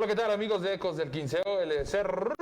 Hola, ¿qué tal amigos de Ecos del Quinceo? El cerro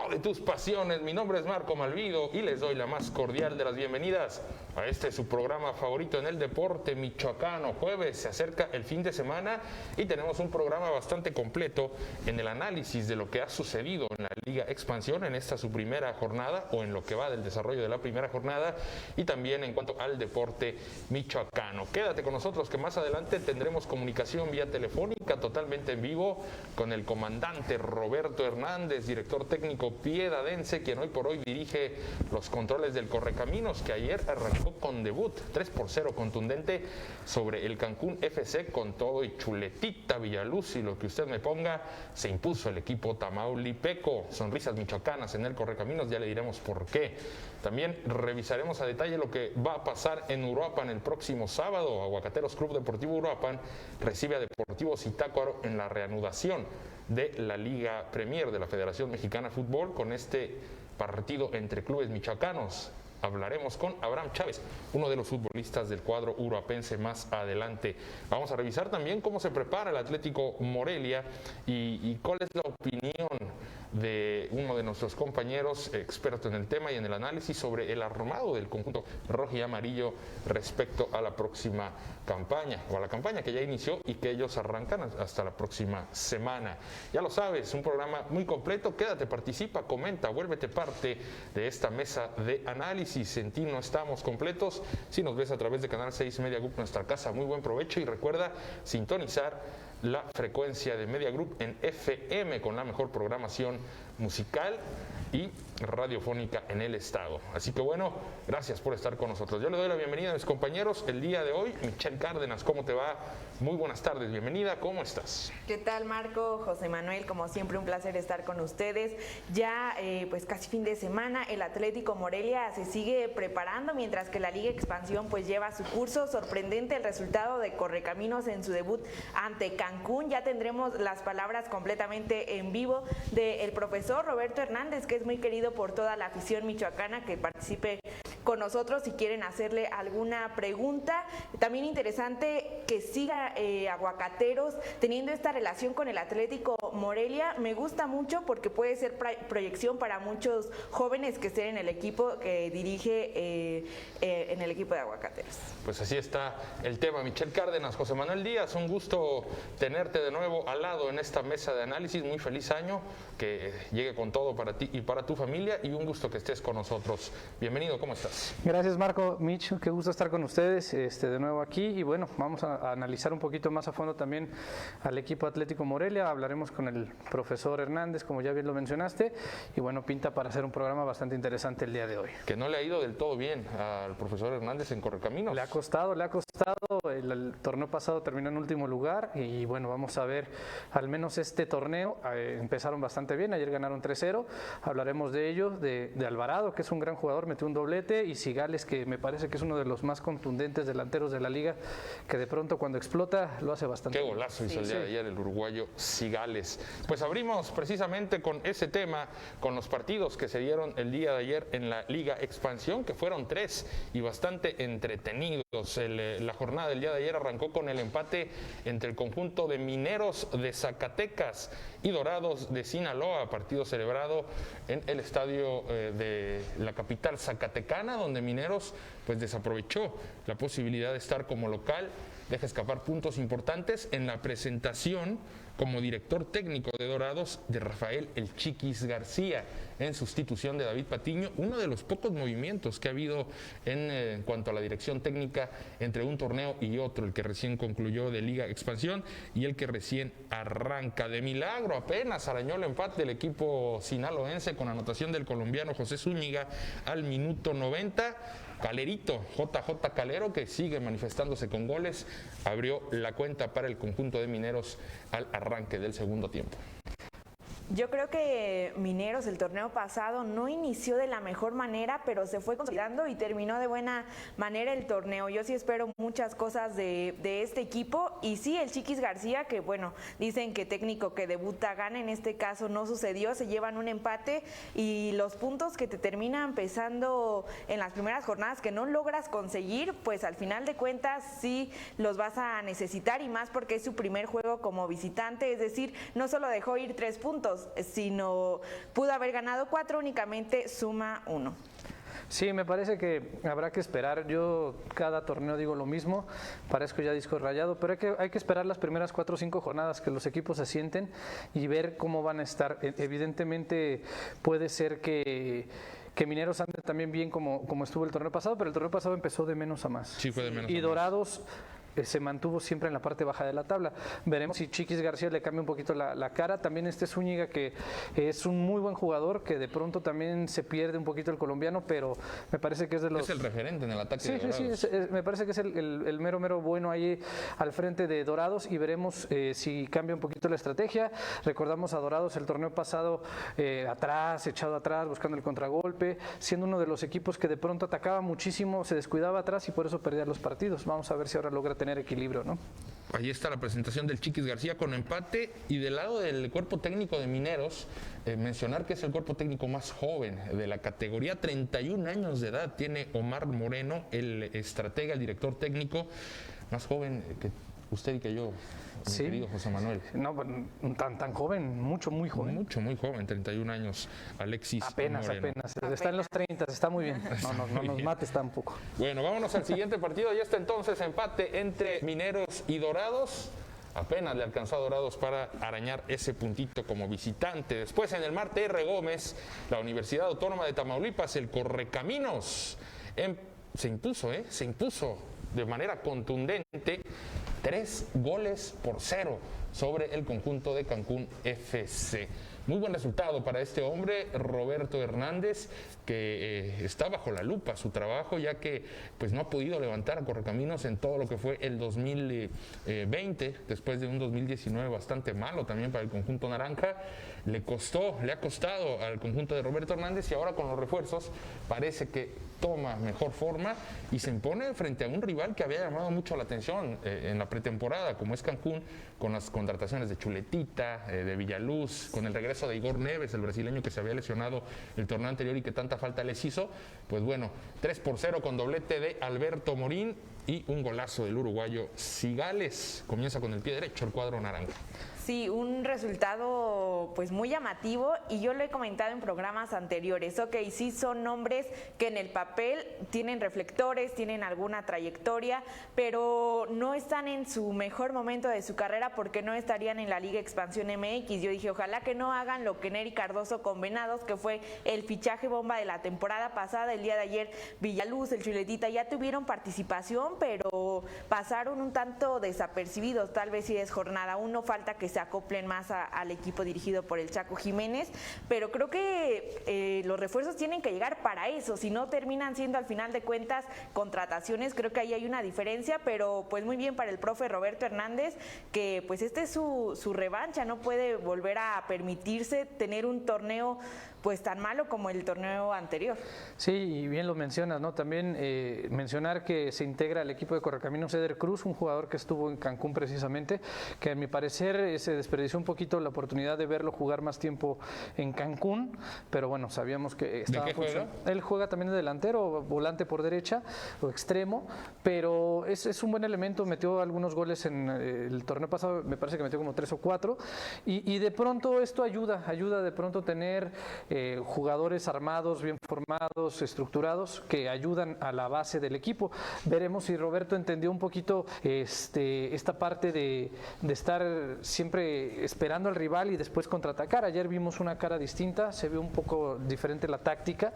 de tus pasiones. Mi nombre es Marco Malvido y les doy la más cordial de las bienvenidas a este su programa favorito en el deporte michoacano. Jueves, se acerca el fin de semana y tenemos un programa bastante completo en el análisis de lo que ha sucedido en la Liga Expansión en esta su primera jornada o en lo que va del desarrollo de la primera jornada y también en cuanto al deporte michoacano. Quédate con nosotros que más adelante tendremos comunicación vía telefónica totalmente en vivo con el comandante Roberto Hernández, director técnico piedadense, quien hoy por hoy dirige los controles del Correcaminos, que ayer arrancó con debut 3-0 contundente sobre el Cancún FC con todo y chuletita Villaluz y lo que usted me ponga, se impuso el equipo tamaulipeco. Sonrisas michoacanas en el Correcaminos, ya le diremos por qué. También revisaremos a detalle lo que va a pasar en Uruapan el próximo sábado. Aguacateros Club Deportivo Uruapan recibe a Deportivo Zitácuaro en la reanudación de la Liga Premier de la Federación Mexicana de Fútbol con este partido entre clubes michoacanos. Hablaremos con Abraham Chávez, uno de los futbolistas del cuadro uruapense más adelante. Vamos a revisar también cómo se prepara el Atlético Morelia y cuál es la opinión de uno de nuestros compañeros expertos en el tema y en el análisis sobre el armado del conjunto rojo y amarillo respecto a la próxima campaña, o a la campaña que ya inició y que ellos arrancan hasta la próxima semana. Ya lo sabes, un programa muy completo. Quédate, participa, comenta, vuélvete parte de esta mesa de análisis. En ti no estamos completos. Si nos ves a través de Canal 6 Media Group, nuestra casa, muy buen provecho y recuerda sintonizar la frecuencia de Media Group en FM con la mejor programación musical y radiofónica en el estado. Así que bueno, gracias por estar con nosotros. Yo le doy la bienvenida a mis compañeros el día de hoy. Michelle Cárdenas, ¿cómo te va? Muy buenas tardes, bienvenida, ¿cómo estás? ¿Qué tal, Marco? José Manuel, como siempre un placer estar con ustedes. Ya pues casi fin de semana, el Atlético Morelia se sigue preparando mientras que la Liga Expansión pues lleva su curso. Sorprendente el resultado de Correcaminos en su debut ante Cancún. Ya tendremos las palabras completamente en vivo del profesor Roberto Hernández, que es muy querido por toda la afición michoacana, que participe con nosotros si quieren hacerle alguna pregunta. También interesante que siga Aguacateros teniendo esta relación con el Atlético Morelia. Me gusta mucho porque puede ser proyección para muchos jóvenes que estén en el equipo que dirige en el equipo de Aguacateros. Pues así está el tema. Michelle Cárdenas, José Manuel Díaz, un gusto tenerte de nuevo al lado en esta mesa de análisis. Muy feliz año, que llegue con todo para ti y para tu familia y un gusto que estés con nosotros. Bienvenido, ¿cómo estás? Gracias, Marco. Mitch, qué gusto estar con ustedes de nuevo aquí y bueno, vamos a analizar un poquito más a fondo también al equipo Atlético Morelia. Hablaremos con el profesor Hernández, como ya bien lo mencionaste, y bueno, pinta para hacer un programa bastante interesante el día de hoy. Que no le ha ido del todo bien al profesor Hernández en Correcaminos. Le ha costado. El torneo pasado terminó en último lugar y bueno, vamos a ver al menos este torneo. Empezaron bastante bien, ayer ganaron 3-0. Hablaremos de ello, de Alvarado, que es un gran jugador, metió un doblete, y Cigales, que me parece que es uno de los más contundentes delanteros de la liga, que de pronto cuando explota lo hace bastante bien. Qué golazo hizo el día de ayer el uruguayo Cigales. Pues abrimos precisamente con ese tema, con los partidos que se dieron el día de ayer en la Liga Expansión, que fueron 3 y bastante entretenidos. La jornada del día de ayer arrancó con el empate entre el conjunto de Mineros de Zacatecas y Dorados de Sinaloa, partido celebrado en el estadio de la capital zacatecana, donde Mineros pues desaprovechó la posibilidad de estar como local, deja escapar puntos importantes en la presentación como director técnico de Dorados de Rafael El Chiquis García, en sustitución de David Patiño, uno de los pocos movimientos que ha habido en cuanto a la dirección técnica entre un torneo y otro, el que recién concluyó de Liga Expansión y el que recién arranca. De milagro apenas arañó el empate del equipo sinaloense con anotación del colombiano José Zúñiga al minuto 90. Calerito, JJ Calero, que sigue manifestándose con goles, abrió la cuenta para el conjunto de Mineros al arranque del segundo tiempo. Yo creo que Mineros el torneo pasado no inició de la mejor manera, pero se fue consolidando y terminó de buena manera el torneo. Yo sí espero muchas cosas de este equipo, y sí, el Chiquis García, que bueno, dicen que técnico que debuta gana, en este caso no sucedió, se llevan un empate, y los puntos que te terminan pesando en las primeras jornadas que no logras conseguir, pues al final de cuentas sí los vas a necesitar, y más porque es su primer juego como visitante. Es decir, no solo dejó ir 3 puntos, sino pudo haber ganado 4, únicamente suma 1. Sí, me parece que habrá que esperar. Yo cada torneo digo lo mismo, parezco ya disco rayado, pero hay que esperar las primeras 4 o 5 jornadas, que los equipos se sienten y ver cómo van a estar. Evidentemente puede ser que Mineros ande también bien como estuvo el torneo pasado, pero el torneo pasado empezó de menos a más. Sí, fue de menos y a Dorados se mantuvo siempre en la parte baja de la tabla. Veremos si Chiquis García le cambia un poquito la cara. También Zúñiga, que es un muy buen jugador, que de pronto también se pierde un poquito el colombiano, pero me parece que es de los... Es el referente en el ataque Sí, de Dorados. sí, me parece que es el mero bueno ahí al frente de Dorados, y veremos si cambia un poquito la estrategia. Recordamos a Dorados el torneo pasado echado atrás, buscando el contragolpe, siendo uno de los equipos que de pronto atacaba muchísimo, se descuidaba atrás y por eso perdía los partidos. Vamos a ver si ahora logra tener equilibrio, ¿no? Ahí está la presentación del Chiquis García con empate, y del lado del cuerpo técnico de Mineros, mencionar que es el cuerpo técnico más joven de la categoría. 31 años de edad tiene Omar Moreno, el estratega, el director técnico, más joven que usted y que yo, mi querido José Manuel. No, tan joven, muy joven. Muy joven, 31 años, Alexis apenas, Moreno. está en los 30, está muy bien. No nos mates tampoco. Bueno, vámonos al siguiente partido, y este entonces empate entre Mineros y Dorados. Apenas le alcanzó a Dorados para arañar ese puntito como visitante. Después, en el Mar T.R. Gómez, la Universidad Autónoma de Tamaulipas, el Correcaminos, se impuso de manera contundente 3-0 sobre el conjunto de Cancún FC. Muy buen resultado para este hombre, Roberto Hernández, que está bajo la lupa su trabajo, ya que pues no ha podido levantar a Correcaminos en todo lo que fue el 2020, después de un 2019 bastante malo también para el conjunto naranja. Le ha costado al conjunto de Roberto Hernández, y ahora con los refuerzos parece que toma mejor forma y se impone frente a un rival que había llamado mucho la atención en la pretemporada, como es Cancún, con las contrataciones de Chuletita, de Villaluz, con el regreso de Igor Neves, el brasileño que se había lesionado el torneo anterior y que tanta falta les hizo. Pues bueno, 3-0 con doblete de Alberto Morín y un golazo del uruguayo Cigales. Comienza con el pie derecho el cuadro naranja. Sí, un resultado pues muy llamativo, y yo lo he comentado en programas anteriores. Ok, sí son nombres que en el papel tienen reflectores, tienen alguna trayectoria, pero no están en su mejor momento de su carrera, porque no estarían en la Liga Expansión MX. Yo dije, ojalá que no hagan lo que Nery Cardoso con Venados, que fue el fichaje bomba de la temporada pasada. El día de ayer Villaluz, el Chuletita ya tuvieron participación, pero pasaron un tanto desapercibidos. Tal vez si es jornada 1, falta que se acoplen más al equipo dirigido por el Chaco Jiménez, pero creo que los refuerzos tienen que llegar para eso. Si no, terminan siendo al final de cuentas contrataciones. Creo que ahí hay una diferencia, pero pues muy bien para el profe Roberto Hernández, que pues este es su revancha. No puede volver a permitirse tener un torneo pues tan malo como el torneo anterior. Sí, y bien lo mencionas, ¿no? También mencionar que se integra al equipo de Correcaminos Eder Cruz, un jugador que estuvo en Cancún precisamente, que a mi parecer se desperdició un poquito la oportunidad de verlo jugar más tiempo en Cancún, pero bueno, sabíamos que estaba... ¿De qué juega? Él juega también de delantero, volante por derecha o extremo, pero es un buen elemento. Metió algunos goles en el torneo pasado, me parece que metió como 3 o 4, y de pronto esto ayuda de pronto tener jugadores armados, bien formados, estructurados, que ayudan a la base del equipo. Veremos si Roberto entendió un poquito esta parte de estar siempre esperando al rival y después contraatacar. Ayer vimos una cara distinta, se ve un poco diferente la táctica,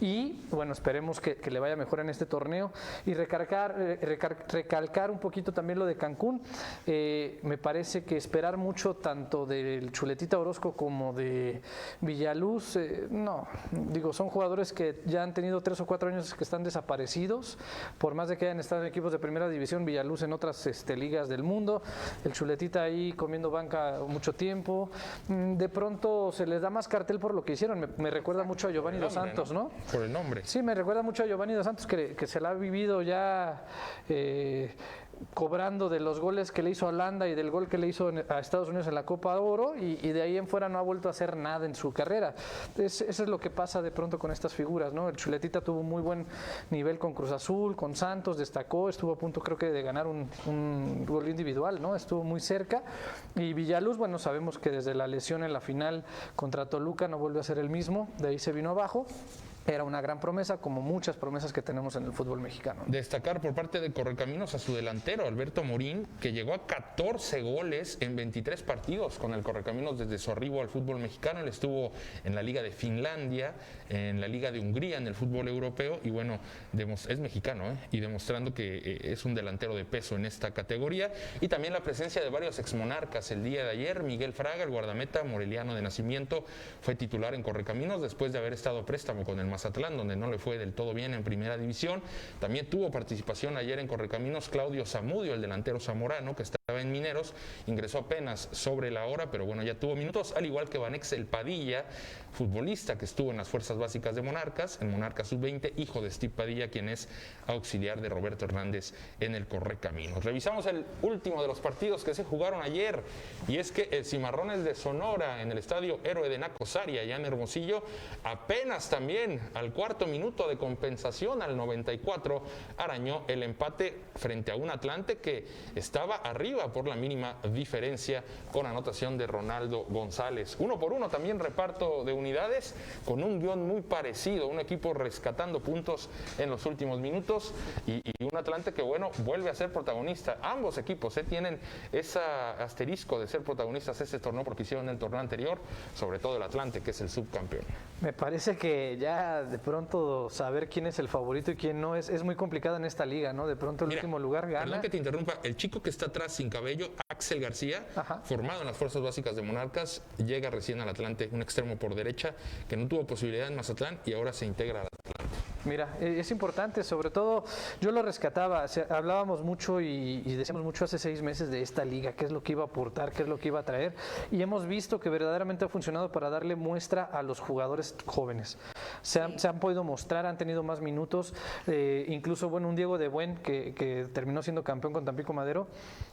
y bueno, esperemos que le vaya mejor en este torneo. Y recalcar un poquito también lo de Cancún. Me parece que esperar mucho tanto del Chuletita Orozco como de Villaluz no, digo, son jugadores que ya han tenido 3 o 4 años que están desaparecidos, por más de que hayan estado en equipos de primera división, Villaluz en otras ligas del mundo, el Chuletita ahí comiendo banca mucho tiempo, de pronto se les da más cartel por lo que hicieron, me recuerda mucho a Giovanni Dos Santos, ¿no? Por el nombre. Sí, me recuerda mucho a Giovanni Dos Santos, que se la ha vivido ya cobrando de los goles que le hizo a Holanda y del gol que le hizo a Estados Unidos en la Copa de Oro, y de ahí en fuera no ha vuelto a hacer nada en su carrera. Eso es lo que pasa de pronto con estas figuras, ¿no? El Chuletita tuvo muy buen nivel con Cruz Azul, con Santos, destacó, estuvo a punto creo que de ganar un gol individual, ¿no? Estuvo muy cerca. Y Villaluz, bueno, sabemos que desde la lesión en la final contra Toluca no volvió a ser el mismo, de ahí se vino abajo. Era una gran promesa, como muchas promesas que tenemos en el fútbol mexicano. Destacar por parte de Correcaminos a su delantero, Alberto Morín, que llegó a 14 goles en 23 partidos con el Correcaminos desde su arribo al fútbol mexicano. Él estuvo en la Liga de Finlandia, en la Liga de Hungría, en el fútbol europeo, y bueno, es mexicano, y demostrando que es un delantero de peso en esta categoría. Y también la presencia de varios exmonarcas. El día de ayer, Miguel Fraga, el guardameta moreliano de nacimiento, fue titular en Correcaminos después de haber estado a préstamo con el Mazatlán, donde no le fue del todo bien en primera división. También tuvo participación ayer en Correcaminos Claudio Zamudio, el delantero zamorano que estaba en Mineros, ingresó apenas sobre la hora, pero bueno, ya tuvo minutos, al igual que Vanexel Padilla, futbolista que estuvo en las fuerzas básicas de Monarcas, en Monarcas Sub-20, hijo de Steve Padilla, quien es auxiliar de Roberto Hernández en el Correcaminos. Revisamos el último de los partidos que se jugaron ayer, y es que el Cimarrones de Sonora en el estadio Héroe de Nacosari, allá en Hermosillo, apenas también al cuarto minuto de compensación, al 94, arañó el empate frente a un Atlante que estaba arriba por la mínima diferencia, con anotación de Ronaldo González. 1-1 también reparto de unidades, con un guión muy parecido, un equipo rescatando puntos en los últimos minutos y un Atlante que, bueno, vuelve a ser protagonista. Ambos equipos tienen ese asterisco de ser protagonistas este torneo porque hicieron el torneo anterior, sobre todo el Atlante, que es el subcampeón. Me parece que ya de pronto saber quién es el favorito y quién no es muy complicado en esta liga, ¿no? De pronto el último lugar gana. Perdón que te interrumpa, el chico que está atrás sin cabello, Axel García, formado en las fuerzas básicas de Monarcas, llega recién al Atlante, un extremo por derecha que no tuvo posibilidad en Mazatlán y ahora se integra al Atlante. Mira, es importante, sobre todo, yo lo rescataba, hablábamos mucho y decíamos mucho hace 6 meses de esta liga, qué es lo que iba a aportar, qué es lo que iba a traer, y hemos visto que verdaderamente ha funcionado para darle muestra a los jugadores jóvenes. Se han podido mostrar, han tenido más minutos, incluso, bueno, un Diego de Buen que terminó siendo campeón con Tampico Madero,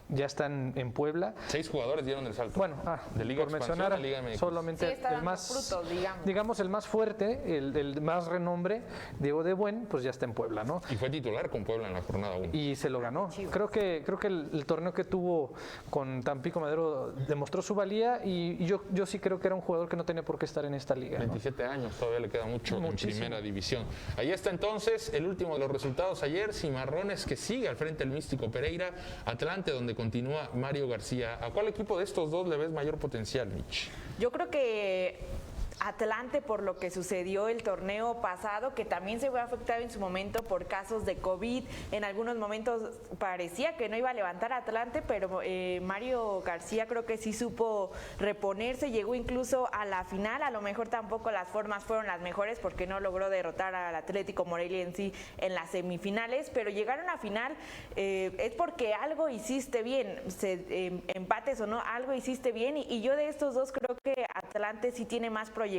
ya están en Puebla. 6 jugadores dieron el salto. Bueno, de Liga por Expansión mencionar a Liga MX. solamente el más, frutos, digamos, el más fuerte, el más renombre, Diego de Buen, pues ya está en Puebla, ¿no? Y fue titular con Puebla en la jornada 1. Y se lo ganó. Creo que el torneo que tuvo con Tampico Madero demostró su valía y yo sí creo que era un jugador que no tenía por qué estar en esta liga, 27 años, todavía le queda mucho Muchísimo. en primera división. Ahí está entonces el último de los resultados ayer, Cimarrones que sigue al frente del Místico Pereira, Atlante donde continúa Mario García. ¿A cuál equipo de estos dos le ves mayor potencial, Mitch? Yo creo que Atlante, por lo que sucedió el torneo pasado, que también se fue afectado en su momento por casos de COVID. En algunos momentos parecía que no iba a levantar a Atlante, pero Mario García creo que sí supo reponerse, llegó incluso a la final. A lo mejor tampoco las formas fueron las mejores porque no logró derrotar al Atlético Morelia en sí en las semifinales, pero llegaron a final es porque algo hiciste bien, empates o no, algo hiciste bien, y yo de estos dos creo que Atlante sí tiene más proyección.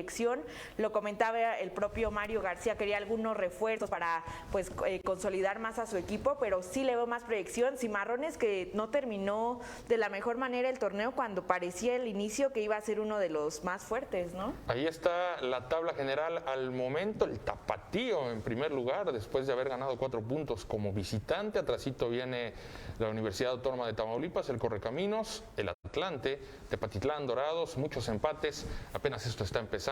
Lo comentaba el propio Mario García, quería algunos refuerzos para pues consolidar más a su equipo, pero sí le veo más proyección. Cimarrones que no terminó de la mejor manera el torneo cuando parecía el inicio que iba a ser uno de los más fuertes, ¿no? Ahí está la tabla general al momento, el Tapatío en primer lugar, después de haber ganado 4 puntos como visitante. Atrasito viene la Universidad Autónoma de Tamaulipas, el Correcaminos, el Atlante, Tepatitlán, Dorados, muchos empates, apenas esto está empezando.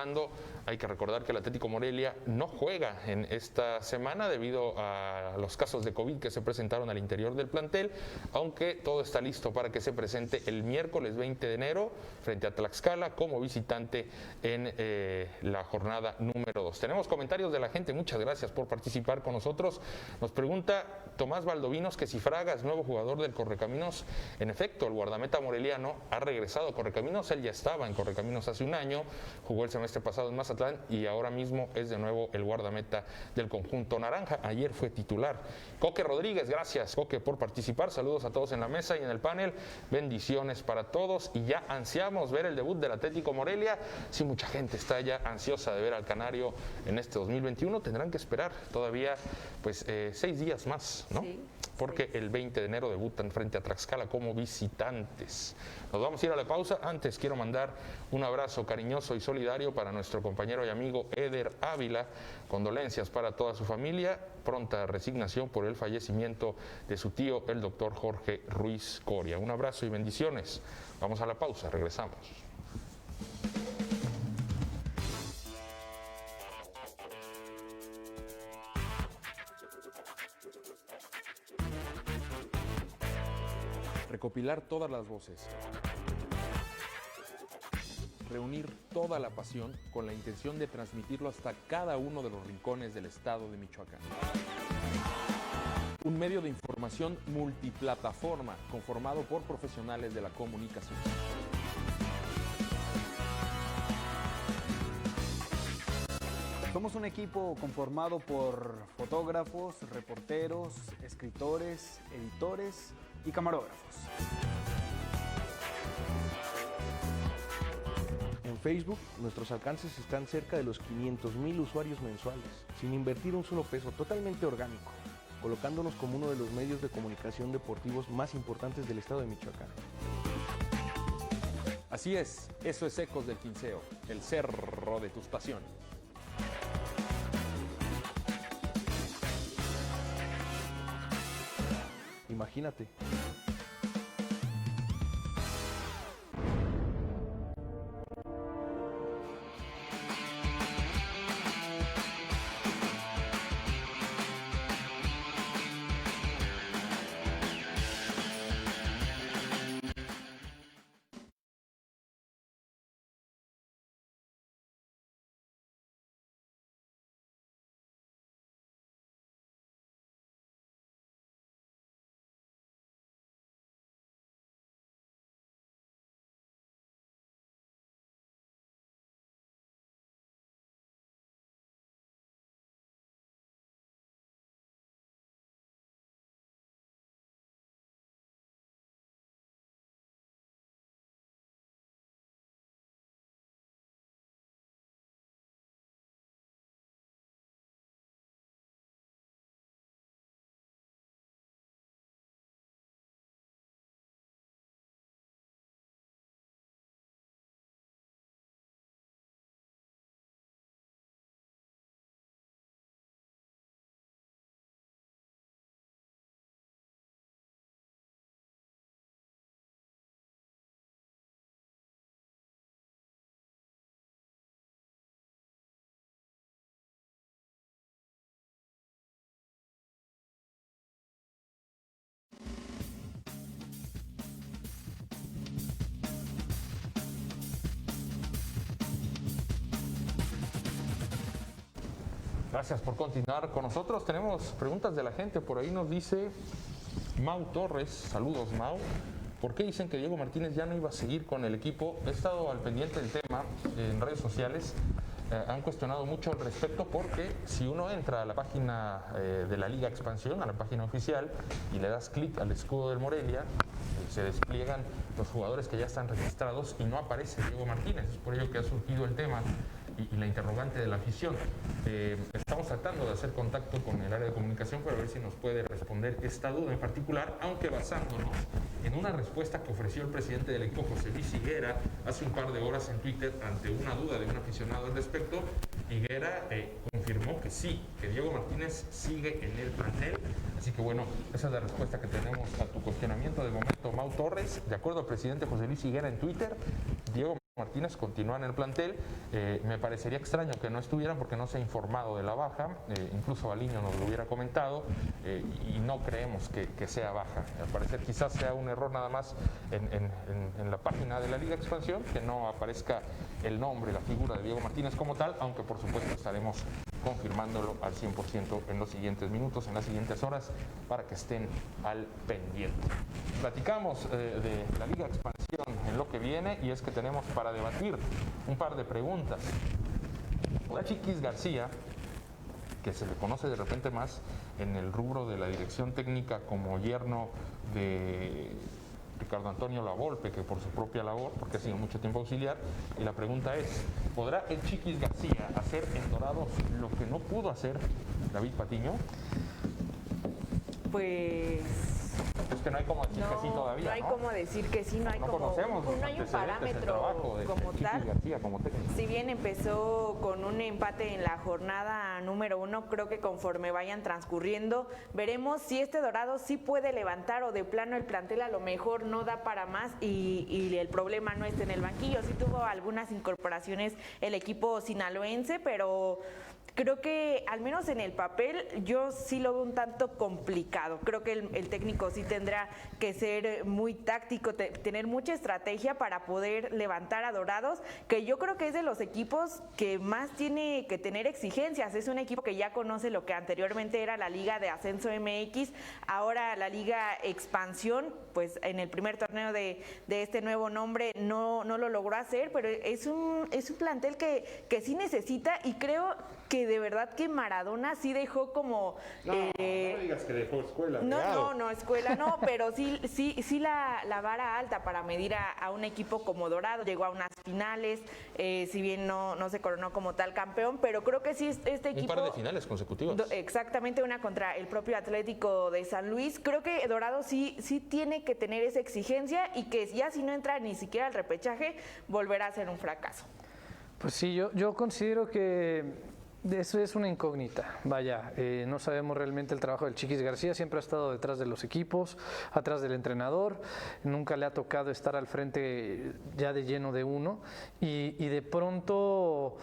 Hay que recordar que el Atlético Morelia no juega en esta semana debido a los casos de COVID que se presentaron al interior del plantel, aunque todo está listo para que se presente el miércoles 20 de enero frente a Tlaxcala como visitante en la jornada número 2. Tenemos comentarios de la gente, muchas gracias por participar con nosotros. Nos pregunta Tomás Valdovinos que si Fraga es nuevo jugador del Correcaminos. En efecto, el guardameta moreliano mexicano ha regresado a Correcaminos. Él ya estaba en Correcaminos hace un año, jugó el semestre pasado en Mazatlán y ahora mismo es de nuevo el guardameta del conjunto naranja. Ayer fue titular. Coque Rodríguez, gracias Coque por participar. Saludos a todos en la mesa y en el panel. Bendiciones para todos y ya ansiamos ver el debut del Atlético Morelia. Sí, mucha gente está ya ansiosa de ver al Canario en este 2021. Tendrán que esperar todavía pues 6 días más, ¿no? Sí, porque el 20 de enero debutan frente a Tlaxcala como visitantes. Nos vamos a ir a la pausa. Antes quiero mandar un abrazo cariñoso y solidario para nuestro compañero y amigo Eder Ávila. Condolencias para toda su familia. Pronta resignación por el fallecimiento de su tío, el doctor Jorge Ruiz Coria. Un abrazo y bendiciones. Vamos a la pausa, regresamos. Recopilar todas las voces. Reunir toda la pasión con la intención de transmitirlo hasta cada uno de los rincones del estado de Michoacán. Un medio de información multiplataforma conformado por profesionales de la comunicación. Somos un equipo conformado por fotógrafos, reporteros, escritores, editores y camarógrafos. En Facebook, nuestros alcances están cerca de los 500,000 usuarios mensuales, sin invertir un solo peso, totalmente orgánico, colocándonos como uno de los medios de comunicación deportivos más importantes del estado de Michoacán. Así es, eso es Ecos del Quinceo, el cerro de tus pasiones. Imagínate. Gracias por continuar con nosotros. Tenemos preguntas de la gente. Por ahí nos dice Mau Torres. Saludos, Mau. ¿Por qué dicen que Diego Martínez ya no iba a seguir con el equipo? He estado al pendiente del tema en redes sociales. Han cuestionado mucho al respecto porque si uno entra a la página de la Liga Expansión, a la página oficial, y le das clic al escudo del Morelia, se despliegan los jugadores que ya están registrados y no aparece Diego Martínez. Es por ello que ha surgido el tema y la interrogante de la afición. Estamos tratando de hacer contacto con el área de comunicación para ver si nos puede responder esta duda en particular, aunque basándonos en una respuesta que ofreció el presidente del equipo, José Luis Higuera, hace un par de horas en Twitter ante una duda de un aficionado al respecto. Higuera confirmó que sí, que Diego Martínez sigue en el plantel. Así que bueno, esa es la respuesta que tenemos a tu cuestionamiento de momento, Mau Torres. De acuerdo al presidente José Luis Higuera en Twitter, Diego Martínez continúa en el plantel. Me parecería extraño que no estuvieran porque no se ha informado de la baja. Incluso Baliño nos lo hubiera comentado y no creemos que sea baja. Al parecer quizás sea un error nada más en la página de la Liga Expansión, que no aparezca el nombre, la figura de Diego Martínez como tal, aunque por supuesto estaremos confirmándolo al 100% en los siguientes minutos, en las siguientes horas, para que estén al pendiente. Platicamos de la Liga Expansión en lo que viene, y es que tenemos para debatir un par de preguntas. La Chiquis García, que se le conoce de repente más en el rubro de la dirección técnica como yerno de Ricardo Antonio Lavolpe, que por su propia labor, porque ha sido mucho tiempo auxiliar, y la pregunta es, ¿podrá el Chiquis García hacer en Dorados lo que no pudo hacer David Patiño? Pues Es que no hay como decir que sí todavía, no hay como decir que sí, no hay como conocemos los no hay un antecedentes, el parámetro trabajo de como Chiquis tal. García como técnico. Si bien empezó con un empate en la jornada número 1, creo que conforme vayan transcurriendo, veremos si este Dorado sí puede levantar o de plano el plantel a lo mejor no da para más y el problema no está en el banquillo. Sí tuvo algunas incorporaciones el equipo sinaloense, pero creo que al menos en el papel yo sí lo veo un tanto complicado. Creo que el técnico sí tendrá que ser muy táctico, tener mucha estrategia para poder levantar a Dorados, que yo creo que es de los equipos que más tiene que tener exigencias. Es un equipo que ya conoce lo que anteriormente era la Liga de Ascenso MX, ahora la Liga Expansión, pues en el primer torneo de este nuevo nombre no lo logró hacer, pero es un plantel que sí necesita, y creo que de verdad que Maradona sí dejó como... No digas que dejó escuela. No, escuela no, pero sí la vara alta para medir a un equipo como Dorado. Llegó a unas finales, si bien no se coronó como tal campeón, pero creo que sí este equipo... Un par de finales consecutivas. Exactamente, una contra el propio Atlético de San Luis. Creo que Dorado sí tiene que tener esa exigencia, y que ya si no entra ni siquiera al repechaje, volverá a ser un fracaso. Pues sí, yo considero que eso es una incógnita. Vaya, no sabemos realmente el trabajo del Chiquis García. Siempre ha estado detrás de los equipos, atrás del entrenador. Nunca le ha tocado estar al frente ya de lleno de uno. Y de pronto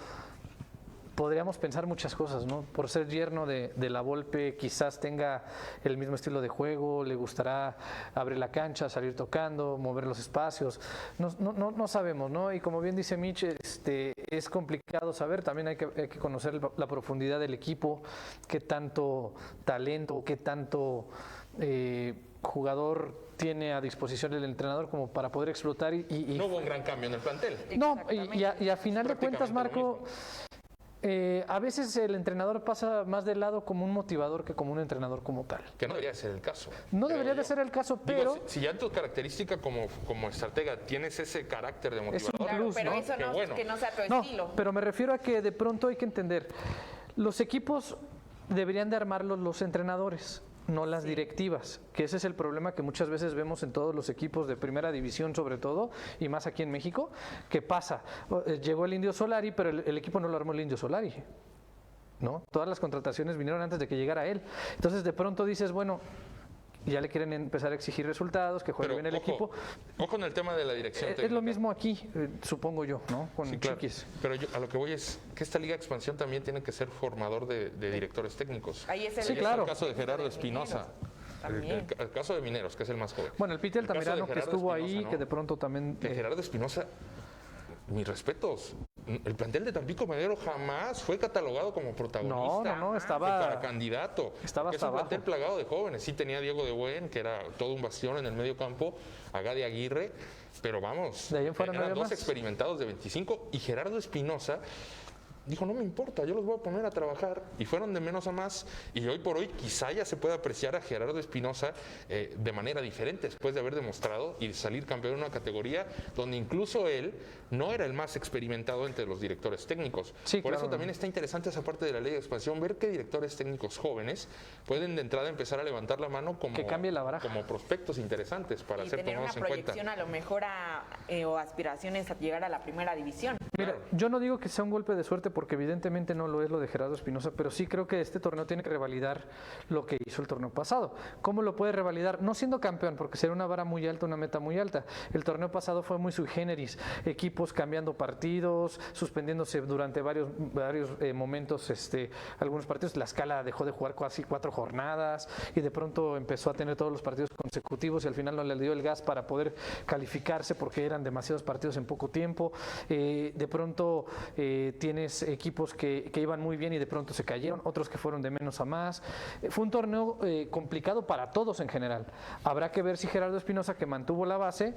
podríamos pensar muchas cosas, ¿no? Por ser yerno de Lavolpe, quizás tenga el mismo estilo de juego, le gustará abrir la cancha, salir tocando, mover los espacios. No sabemos, ¿no? Y como bien dice Mitch, es complicado saber. También hay que conocer la profundidad del equipo, qué tanto talento, qué tanto jugador tiene a disposición el entrenador como para poder explotar. No hubo un gran cambio en el plantel. No, y a final de cuentas, Marco, a veces el entrenador pasa más del lado como un motivador que como un entrenador como tal. Que no debería ser el caso. No debería de ser el caso, pero... Digo, si ya en tu característica como estratega tienes ese carácter de motivador... Es un plus, pero ¿no? eso no, Bueno. que no sea tu No, estilo. pero me refiero a que de pronto hay que entender, los equipos deberían de armarlos los entrenadores, no las directivas, que ese es el problema que muchas veces vemos en todos los equipos de primera división, sobre todo, y más aquí en México. ¿Qué pasa? Llegó el Indio Solari, pero el equipo no lo armó el Indio Solari, ¿no? Todas las contrataciones vinieron antes de que llegara él. Entonces de pronto dices, bueno, ya le quieren empezar a exigir resultados, que juegue bien el equipo. Ojo en el tema de la dirección técnica. Es lo mismo aquí, supongo yo, ¿no? Con Sí, claro. Chiquis. Pero yo a lo que voy es que esta Liga Expansión también tiene que ser formador de directores técnicos. Ahí es el, Sí, Ahí claro. está el caso de Gerardo Espinosa. También. El caso de Mineros, que es el más joven. Bueno, el Pite El caso de Altamirano, que Gerardo estuvo Espinosa, ahí, ¿no? que de pronto también... De Gerardo Espinosa, mis respetos. El plantel de Tampico Madero jamás fue catalogado como protagonista. No, Para estaba... candidato. Estaba Es hasta un plantel abajo. plagado de jóvenes. Sí tenía a Diego de Buen, que era todo un bastión en el medio campo, a Gadi Aguirre, pero vamos, De ahí en fuera no eran había dos más. experimentados de 25, y Gerardo Espinosa dijo, no me importa, yo los voy a poner a trabajar, y fueron de menos a más, y hoy por hoy quizá ya se pueda apreciar a Gerardo Espinosa de manera diferente, después de haber demostrado y de salir campeón en una categoría donde incluso él no era el más experimentado entre los directores técnicos. Sí, por claro. eso también está interesante esa parte de la ley de expansión, ver qué directores técnicos jóvenes pueden de entrada empezar a levantar la mano como, Que cambie la baraja. como prospectos interesantes para Y ser tener una tomados en cuenta. proyección a lo mejor o aspiraciones a llegar a la primera división. Mira, yo no digo que sea un golpe de suerte porque evidentemente no lo es lo de Gerardo Espinosa, pero sí creo que este torneo tiene que revalidar lo que hizo el torneo pasado. ¿Cómo lo puede revalidar? No siendo campeón, porque sería una vara muy alta, una meta muy alta. El torneo pasado fue muy sui generis, equipos cambiando partidos, suspendiéndose durante varios momentos algunos partidos. La Scala dejó de jugar casi 4 jornadas y de pronto empezó a tener todos los partidos consecutivos y al final no le dio el gas para poder calificarse porque eran demasiados partidos en poco tiempo. De pronto tienes ves equipos que iban muy bien y de pronto se cayeron, otros que fueron de menos a más. Fue un torneo complicado para todos en general. Habrá que ver si Gerardo Espinoza, que mantuvo la base,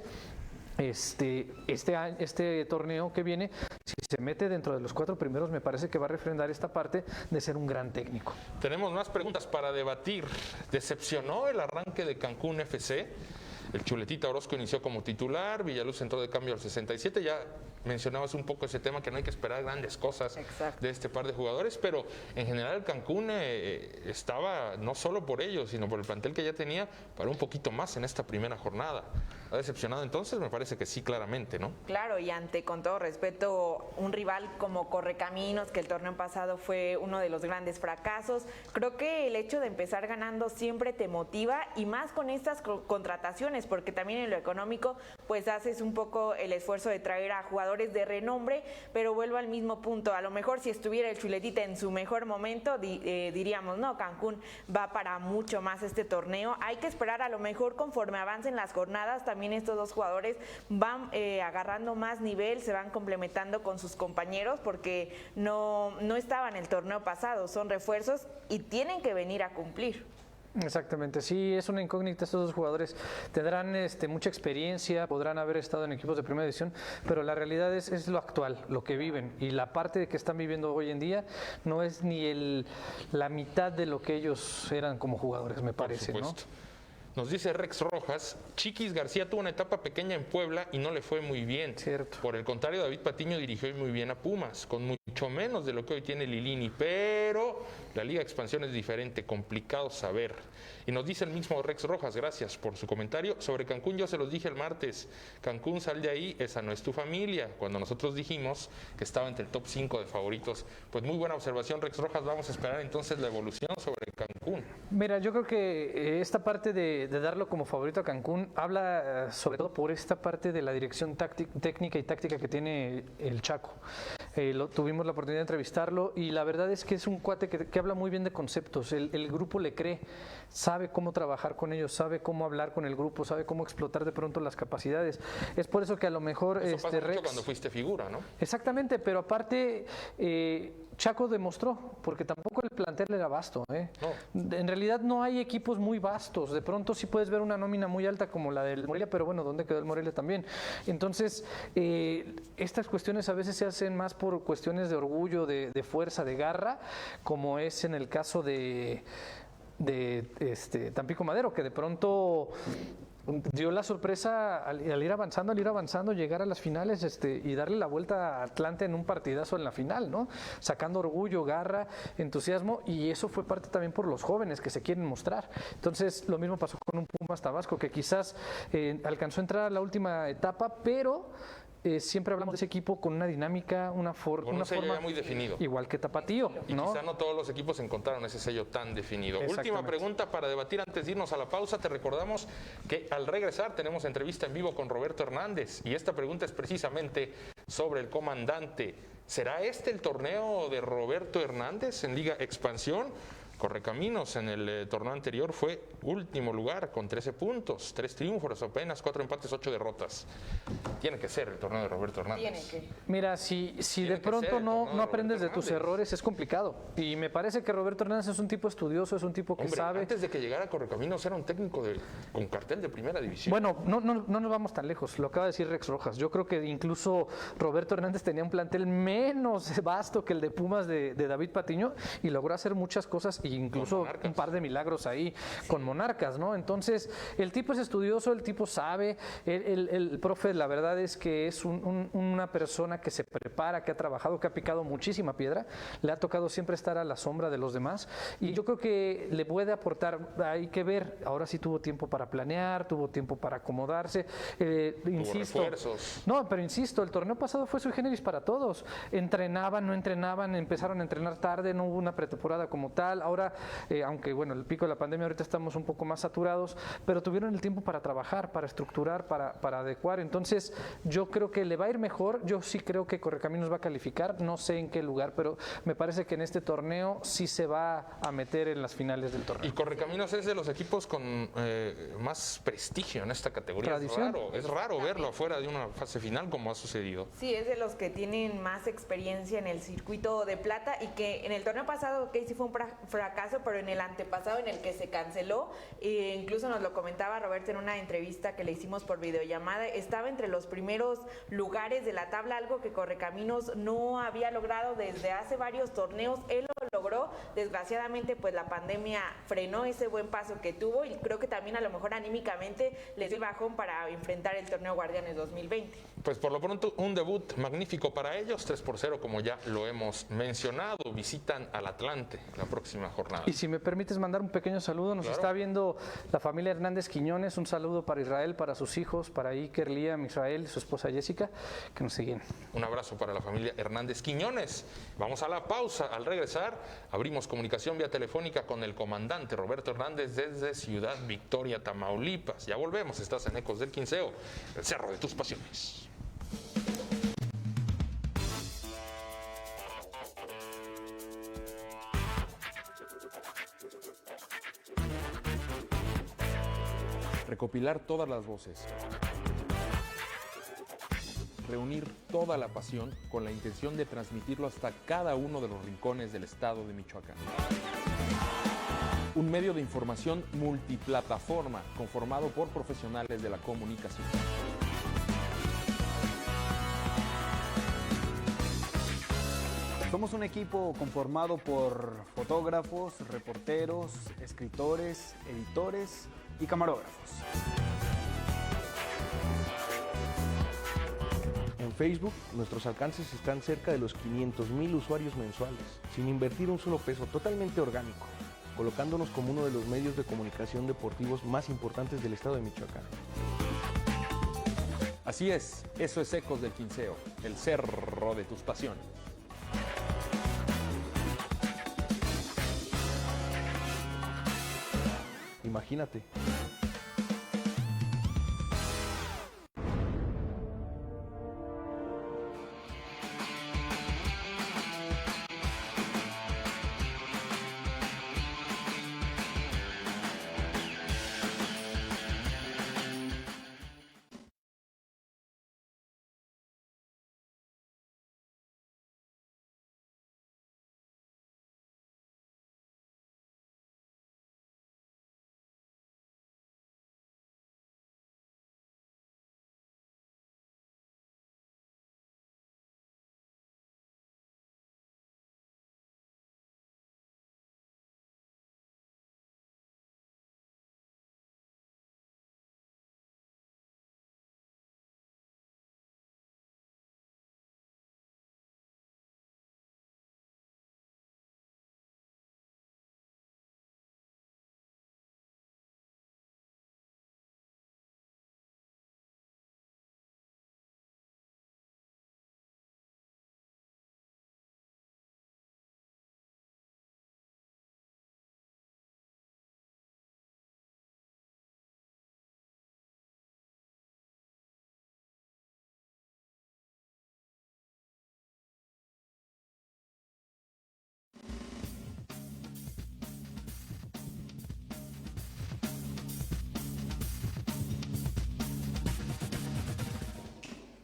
este torneo que viene, si se mete dentro de los 4 primeros, me parece que va a refrendar esta parte de ser un gran técnico. Tenemos más preguntas para debatir. ¿Decepcionó el arranque de Cancún FC? El Chuletita Orozco inició como titular, Villaluz entró de cambio al 67, ya mencionabas un poco ese tema, que no hay que esperar grandes cosas de este par de jugadores, pero en general Cancún estaba, no solo por ellos, sino por el plantel que ya tenía, para un poquito más en esta primera jornada. ¿Ha decepcionado entonces? Me parece que sí, claramente, ¿no? Claro, y ante, con todo respeto, un rival como Correcaminos, que el torneo pasado fue uno de los grandes fracasos, creo que el hecho de empezar ganando siempre te motiva, y más con estas contrataciones, porque también en lo económico pues haces un poco el esfuerzo de traer a jugadores de renombre, pero vuelvo al mismo punto. A lo mejor si estuviera el Chuletita en su mejor momento, diríamos, no, Cancún va para mucho más este torneo. Hay que esperar, a lo mejor conforme avancen las jornadas, también estos dos jugadores van agarrando más nivel, se van complementando con sus compañeros, porque no estaban el torneo pasado, son refuerzos y tienen que venir a cumplir. Exactamente, sí, es una incógnita. Estos dos jugadores tendrán mucha experiencia, podrán haber estado en equipos de primera división, pero la realidad es lo actual, lo que viven, y la parte de que están viviendo hoy en día no es ni la mitad de lo que ellos eran como jugadores, me parece, ¿no? Nos dice Rex Rojas, Chiquis García tuvo una etapa pequeña en Puebla y no le fue muy bien. Cierto. Por el contrario, David Patiño dirigió muy bien a Pumas, con mucho menos de lo que hoy tiene Lilini, pero la Liga de Expansión es diferente, complicado saber. Y nos dice el mismo Rex Rojas, gracias por su comentario. Sobre Cancún, yo se los dije el martes, Cancún, sal de ahí, esa no es tu familia. Cuando nosotros dijimos que estaba entre el top 5 de favoritos. Pues muy buena observación, Rex Rojas. Vamos a esperar entonces la evolución sobre Cancún. Mira, yo creo que esta parte de darlo como favorito a Cancún habla sobre todo por esta parte de la dirección técnica y táctica que tiene el Chaco. Tuvimos la oportunidad de entrevistarlo y la verdad es que es un cuate que habla muy bien de conceptos. El grupo le cree, sabe cómo trabajar con ellos, sabe cómo hablar con el grupo, sabe cómo explotar de pronto las capacidades. Es por eso que a lo mejor eso pasa Rex, mucho cuando fuiste figura, ¿no? Exactamente, pero aparte Chaco demostró, porque tampoco el plantel era vasto, No. En realidad no hay equipos muy vastos. De pronto sí puedes ver una nómina muy alta como la del Morelia, pero bueno, ¿dónde quedó el Morelia también? Entonces, estas cuestiones a veces se hacen más por cuestiones de orgullo, de fuerza, de garra, como es en el caso de Tampico Madero, que de pronto dio la sorpresa al ir avanzando, llegar a las finales y darle la vuelta a Atlante en un partidazo en la final, ¿no? Sacando orgullo, garra, entusiasmo, y eso fue parte también por los jóvenes que se quieren mostrar. Entonces, lo mismo pasó con un Pumas Tabasco, que quizás alcanzó a entrar a la última etapa, pero siempre hablamos de ese equipo con una dinámica, una forma ya muy definido. Igual que Tapatío, y ¿no? quizá no todos los equipos encontraron ese sello tan definido. Última pregunta para debatir antes de irnos a la pausa. Te recordamos que al regresar tenemos entrevista en vivo con Roberto Hernández, y esta pregunta es precisamente sobre el comandante. ¿Será este el torneo de Roberto Hernández en Liga Expansión? Correcaminos en el torneo anterior fue último lugar con 13 puntos, 3 triunfos, apenas 4 empates, 8 derrotas. Tiene que ser el torneo de Roberto Hernández. Mira, si de pronto no aprendes de tus errores, es complicado. Y me parece que Roberto Hernández es un tipo estudioso, es un tipo que sabe. Antes de que llegara a Correcaminos era un técnico con cartel de primera división. Bueno, no nos vamos tan lejos, lo acaba de decir Rex Rojas. Yo creo que incluso Roberto Hernández tenía un plantel menos vasto que el de Pumas de David Patiño, y logró hacer muchas cosas, e incluso un par de milagros ahí con Monarcas, ¿no? Entonces, el tipo es estudioso, el tipo sabe, el profe, la verdad es que es una persona que se prepara, que ha trabajado, que ha picado muchísima piedra, le ha tocado siempre estar a la sombra de los demás, y yo creo que le puede aportar. Hay que ver, ahora sí tuvo tiempo para planear, tuvo tiempo para acomodarse, insisto. Tuvo refuerzos. No, pero insisto, el torneo pasado fue sui generis para todos. Entrenaban, no entrenaban, empezaron a entrenar tarde, no hubo una pretemporada como tal. Ahora Ahora, aunque bueno, el pico de la pandemia ahorita estamos un poco más saturados, pero tuvieron el tiempo para trabajar, para estructurar, para adecuar. Entonces, yo creo que le va a ir mejor. Yo sí creo que Correcaminos va a calificar, no sé en qué lugar, pero me parece que en este torneo sí se va a meter en las finales del torneo. Y Correcaminos es de los equipos con más prestigio en esta categoría. Tradición. Es raro verlo afuera de una fase final como ha sucedido. Sí, es de los que tienen más experiencia en el circuito de plata y que en el torneo pasado, ok, sí fue un fracaso, pero en el antepasado en el que se canceló, incluso nos lo comentaba Roberto en una entrevista que le hicimos por videollamada, estaba entre los primeros lugares de la tabla, algo que Correcaminos no había logrado desde hace varios torneos. Él lo logró, desgraciadamente pues la pandemia frenó ese buen paso que tuvo y creo que también a lo mejor anímicamente les dio el bajón para enfrentar el torneo Guardianes 2020. Pues por lo pronto un debut magnífico para ellos, 3-0 como ya lo hemos mencionado. Visitan al Atlante la próxima jornada. Y si me permites mandar un pequeño saludo, nos Claro. está viendo la familia Hernández Quiñones, un saludo para Israel, para sus hijos, para Iker, Liam, Israel, su esposa Jessica, que nos siguen. Un abrazo para la familia Hernández Quiñones. Vamos a la pausa. Al regresar, abrimos comunicación vía telefónica con el comandante Roberto Hernández desde Ciudad Victoria, Tamaulipas. Ya volvemos, estás en Ecos del Quinceo, el cerro de tus pasiones. Recopilar todas las voces. Reunir toda la pasión con la intención de transmitirlo hasta cada uno de los rincones del estado de Michoacán. Un medio de información multiplataforma conformado por profesionales de la comunicación. Somos un equipo conformado por fotógrafos, reporteros, escritores, editores y camarógrafos. En Facebook, nuestros alcances están cerca de los 500,000 usuarios mensuales, sin invertir un solo peso, totalmente orgánico, colocándonos como uno de los medios de comunicación deportivos más importantes del estado de Michoacán. Así es, eso es Ecos del Quinceo, el cerro de tus pasiones. Imagínate.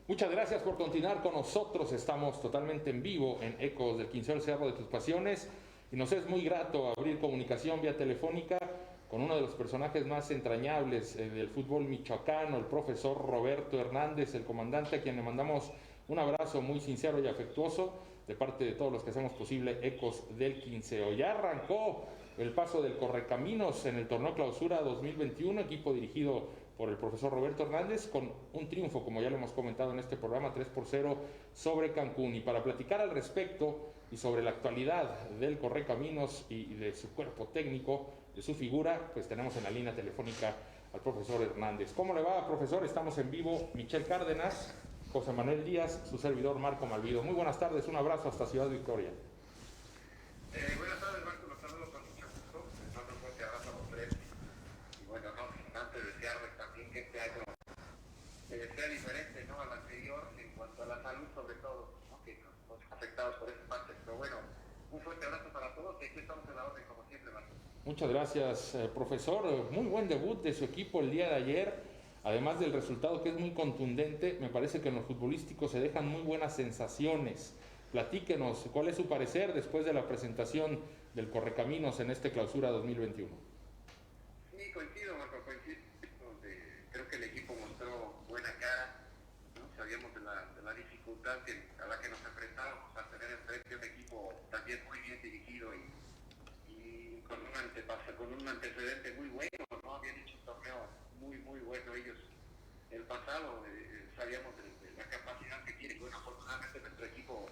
Muchas gracias por continuar con nosotros. Estamos totalmente en vivo en Ecos del Quinceo, el cerro de tus pasiones. Y nos es muy grato abrir comunicación vía telefónica con uno de los personajes más entrañables del fútbol michoacano, el profesor Roberto Hernández, el comandante, a quien le mandamos un abrazo muy sincero y afectuoso de parte de todos los que hacemos posible Ecos del Quinceo. Ya arrancó el paso del Correcaminos en el torneo Clausura 2021, equipo dirigido por el profesor Roberto Hernández, con un triunfo, como ya lo hemos comentado en este programa, 3-0 sobre Cancún. Y para platicar al respecto y sobre la actualidad del Correcaminos y de su cuerpo técnico, de su figura, pues tenemos en la línea telefónica al profesor Hernández. ¿Cómo le va, profesor? Estamos en vivo. Michelle Cárdenas, José Manuel Díaz, su servidor Marco Malvido. Muy buenas tardes, un abrazo hasta Ciudad Victoria. Buenas tardes, Marco, los saludos con mucho Muchas gracias, profesor. Muy buen debut de su equipo el día de ayer. Además del resultado que es muy contundente, me parece que en los futbolísticos se dejan muy buenas sensaciones. Platíquenos, ¿cuál es su parecer después de la presentación del Correcaminos en este clausura 2021? Sí, coincido, Marco, coincido. Creo que el equipo mostró buena cara, ¿no? Sabíamos de la dificultad a la que nos enfrentábamos al tener enfrente un equipo también muy bien dirigido y con un antecedente muy bueno, ¿no? Habían hecho un torneo muy bueno ellos el pasado, sabíamos de la capacidad que tienen. Bueno, afortunadamente nuestro equipo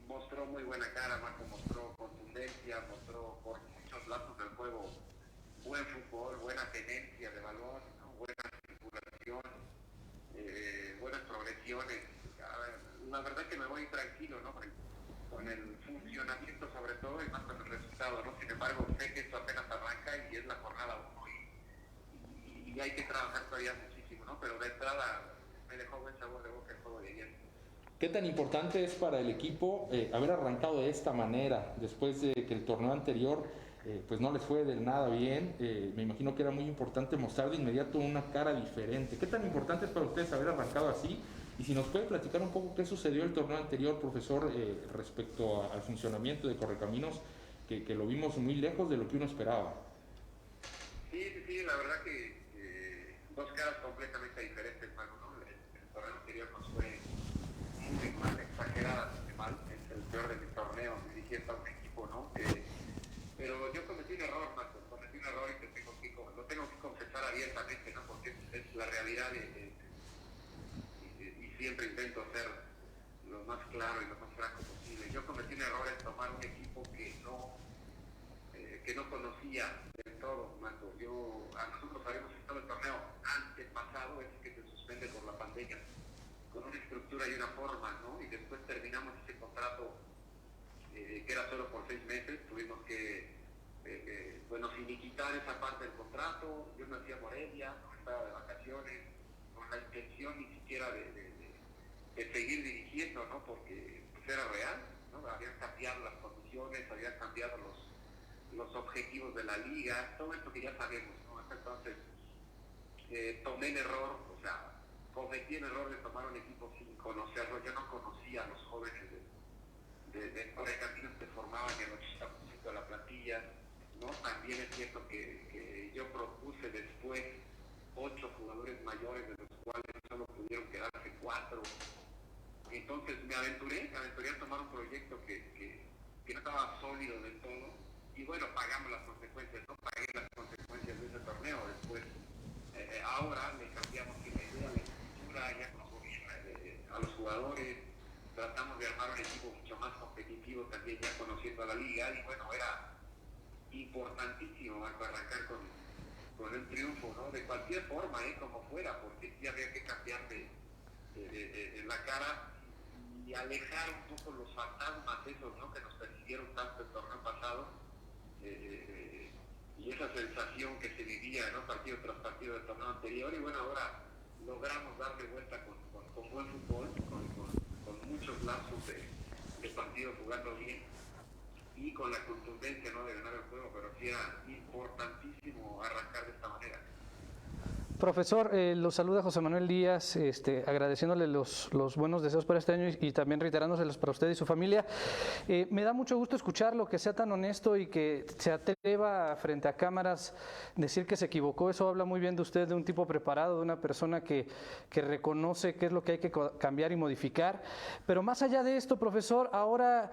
mostró muy buena cara, Marco, mostró contundencia, mostró por muchos lazos del juego buen fútbol, buena tenencia de balón, ¿no? Buena circulación, buenas progresiones. La verdad que me voy tranquilo, ¿no? Con el funcionamiento sobre todo y más con el resultado, ¿no? Sin embargo, sé que esto apenas arranca y es la jornada 1 y hay que trabajar todavía muchísimo, ¿no? Pero de entrada me dejó buen sabor de boca el juego de ayer. ¿Qué tan importante es para el equipo haber arrancado de esta manera después de que el torneo anterior pues no les fue del nada bien? Me imagino que era muy importante mostrar de inmediato una cara diferente. ¿Qué tan importante es para ustedes haber arrancado así? Y si nos puede platicar un poco qué sucedió el torneo anterior, profesor, respecto al funcionamiento de Correcaminos, que lo vimos muy lejos de lo que uno esperaba. Sí, la verdad que dos caras completamente diferentes, Manu, ¿no? El torneo anterior nos fue muy mal, exageradamente mal, es el peor de mis torneos, dirigiendo a un equipo, ¿no? Pero yo cometí un error, Marco, y lo tengo que confesar abiertamente, ¿no? Porque es la realidad y siempre intento ser lo más claro y lo más franco posible. Yo cometí un error en tomar un equipo que no conocía del todo, Marco. A nosotros habíamos estado el torneo antepasado, ese que se suspende por la pandemia, con una estructura y una forma, ¿no? Y después terminamos ese contrato que era solo por 6 meses, tuvimos que finiquitar esa parte del contrato. Yo me fui a Morelia, no estaba de vacaciones, con la intención ni siquiera de seguir dirigiendo, ¿no? Porque pues, era real, ¿no? Habían cambiado las condiciones, habían cambiado los objetivos de la liga, todo esto que ya sabemos, ¿no? Hasta entonces tomé el error, cometí el error de tomar un equipo sin conocerlo. Yo no conocía a los jóvenes de Correcaminos que formaban el 80% de la plantilla, ¿no? También es cierto que yo propuse después 8 jugadores mayores, de los cuales solo pudieron quedarse 4. Entonces me aventuré a tomar un proyecto que no estaba sólido del todo, y bueno, pagamos las consecuencias, ¿no? Pagué las consecuencias de ese torneo. Después, ahora le cambiamos la idea, la estructura, ya conocemos bien a los jugadores, tratamos de armar un equipo mucho más competitivo también, ya conociendo a la liga, y bueno, era importantísimo arrancar con el triunfo, ¿no? De cualquier forma, como fuera, porque sí había que cambiar de la cara y alejar un poco los fantasmas esos, ¿no? Que nos persiguieron tanto el torneo pasado, y esa sensación que se vivía, ¿no? Partido tras partido del torneo anterior. Y bueno, ahora logramos darle vuelta con buen fútbol, con muchos lapsos de partido jugando bien y con la contundencia, ¿no? De ganar el juego, pero sí era importantísimo arrancar de esta manera. Profesor, los saluda José Manuel Díaz, agradeciéndole los buenos deseos para este año y también reiterándoselos para usted y su familia. Me da mucho gusto escucharlo, que sea tan honesto y que se atreva frente a cámaras decir que se equivocó. Eso habla muy bien de usted, de un tipo preparado, de una persona que reconoce qué es lo que hay que cambiar y modificar. Pero más allá de esto, profesor, ahora,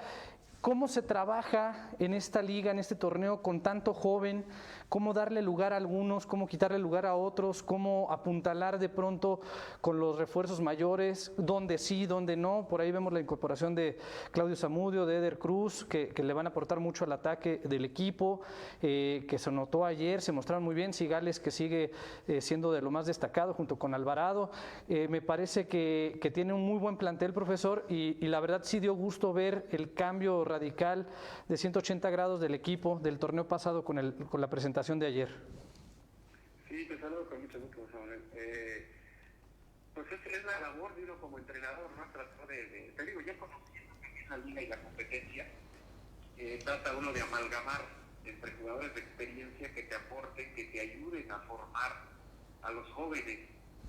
¿cómo se trabaja en esta liga, en este torneo con tanto joven? ¿Cómo darle lugar a algunos? ¿Cómo quitarle lugar a otros? ¿Cómo apuntalar de pronto con los refuerzos mayores? ¿Dónde sí, dónde no? Por ahí vemos la incorporación de Claudio Zamudio, de Eder Cruz, que le van a aportar mucho al ataque del equipo, que se notó ayer, se mostraron muy bien. Cigales, que sigue siendo de lo más destacado junto con Alvarado. Me parece que tiene un muy buen plantel, profesor, y la verdad sí dio gusto ver el cambio radical de 180 grados del equipo del torneo pasado con la presentación de ayer. Sí, te saludo con mucho gusto, José Manuel. Pues es la labor de uno como entrenador, ¿no? Tratar te digo, ya conociendo también la liga y la competencia, trata uno de amalgamar entre jugadores de experiencia que te aporten, que te ayuden a formar a los jóvenes,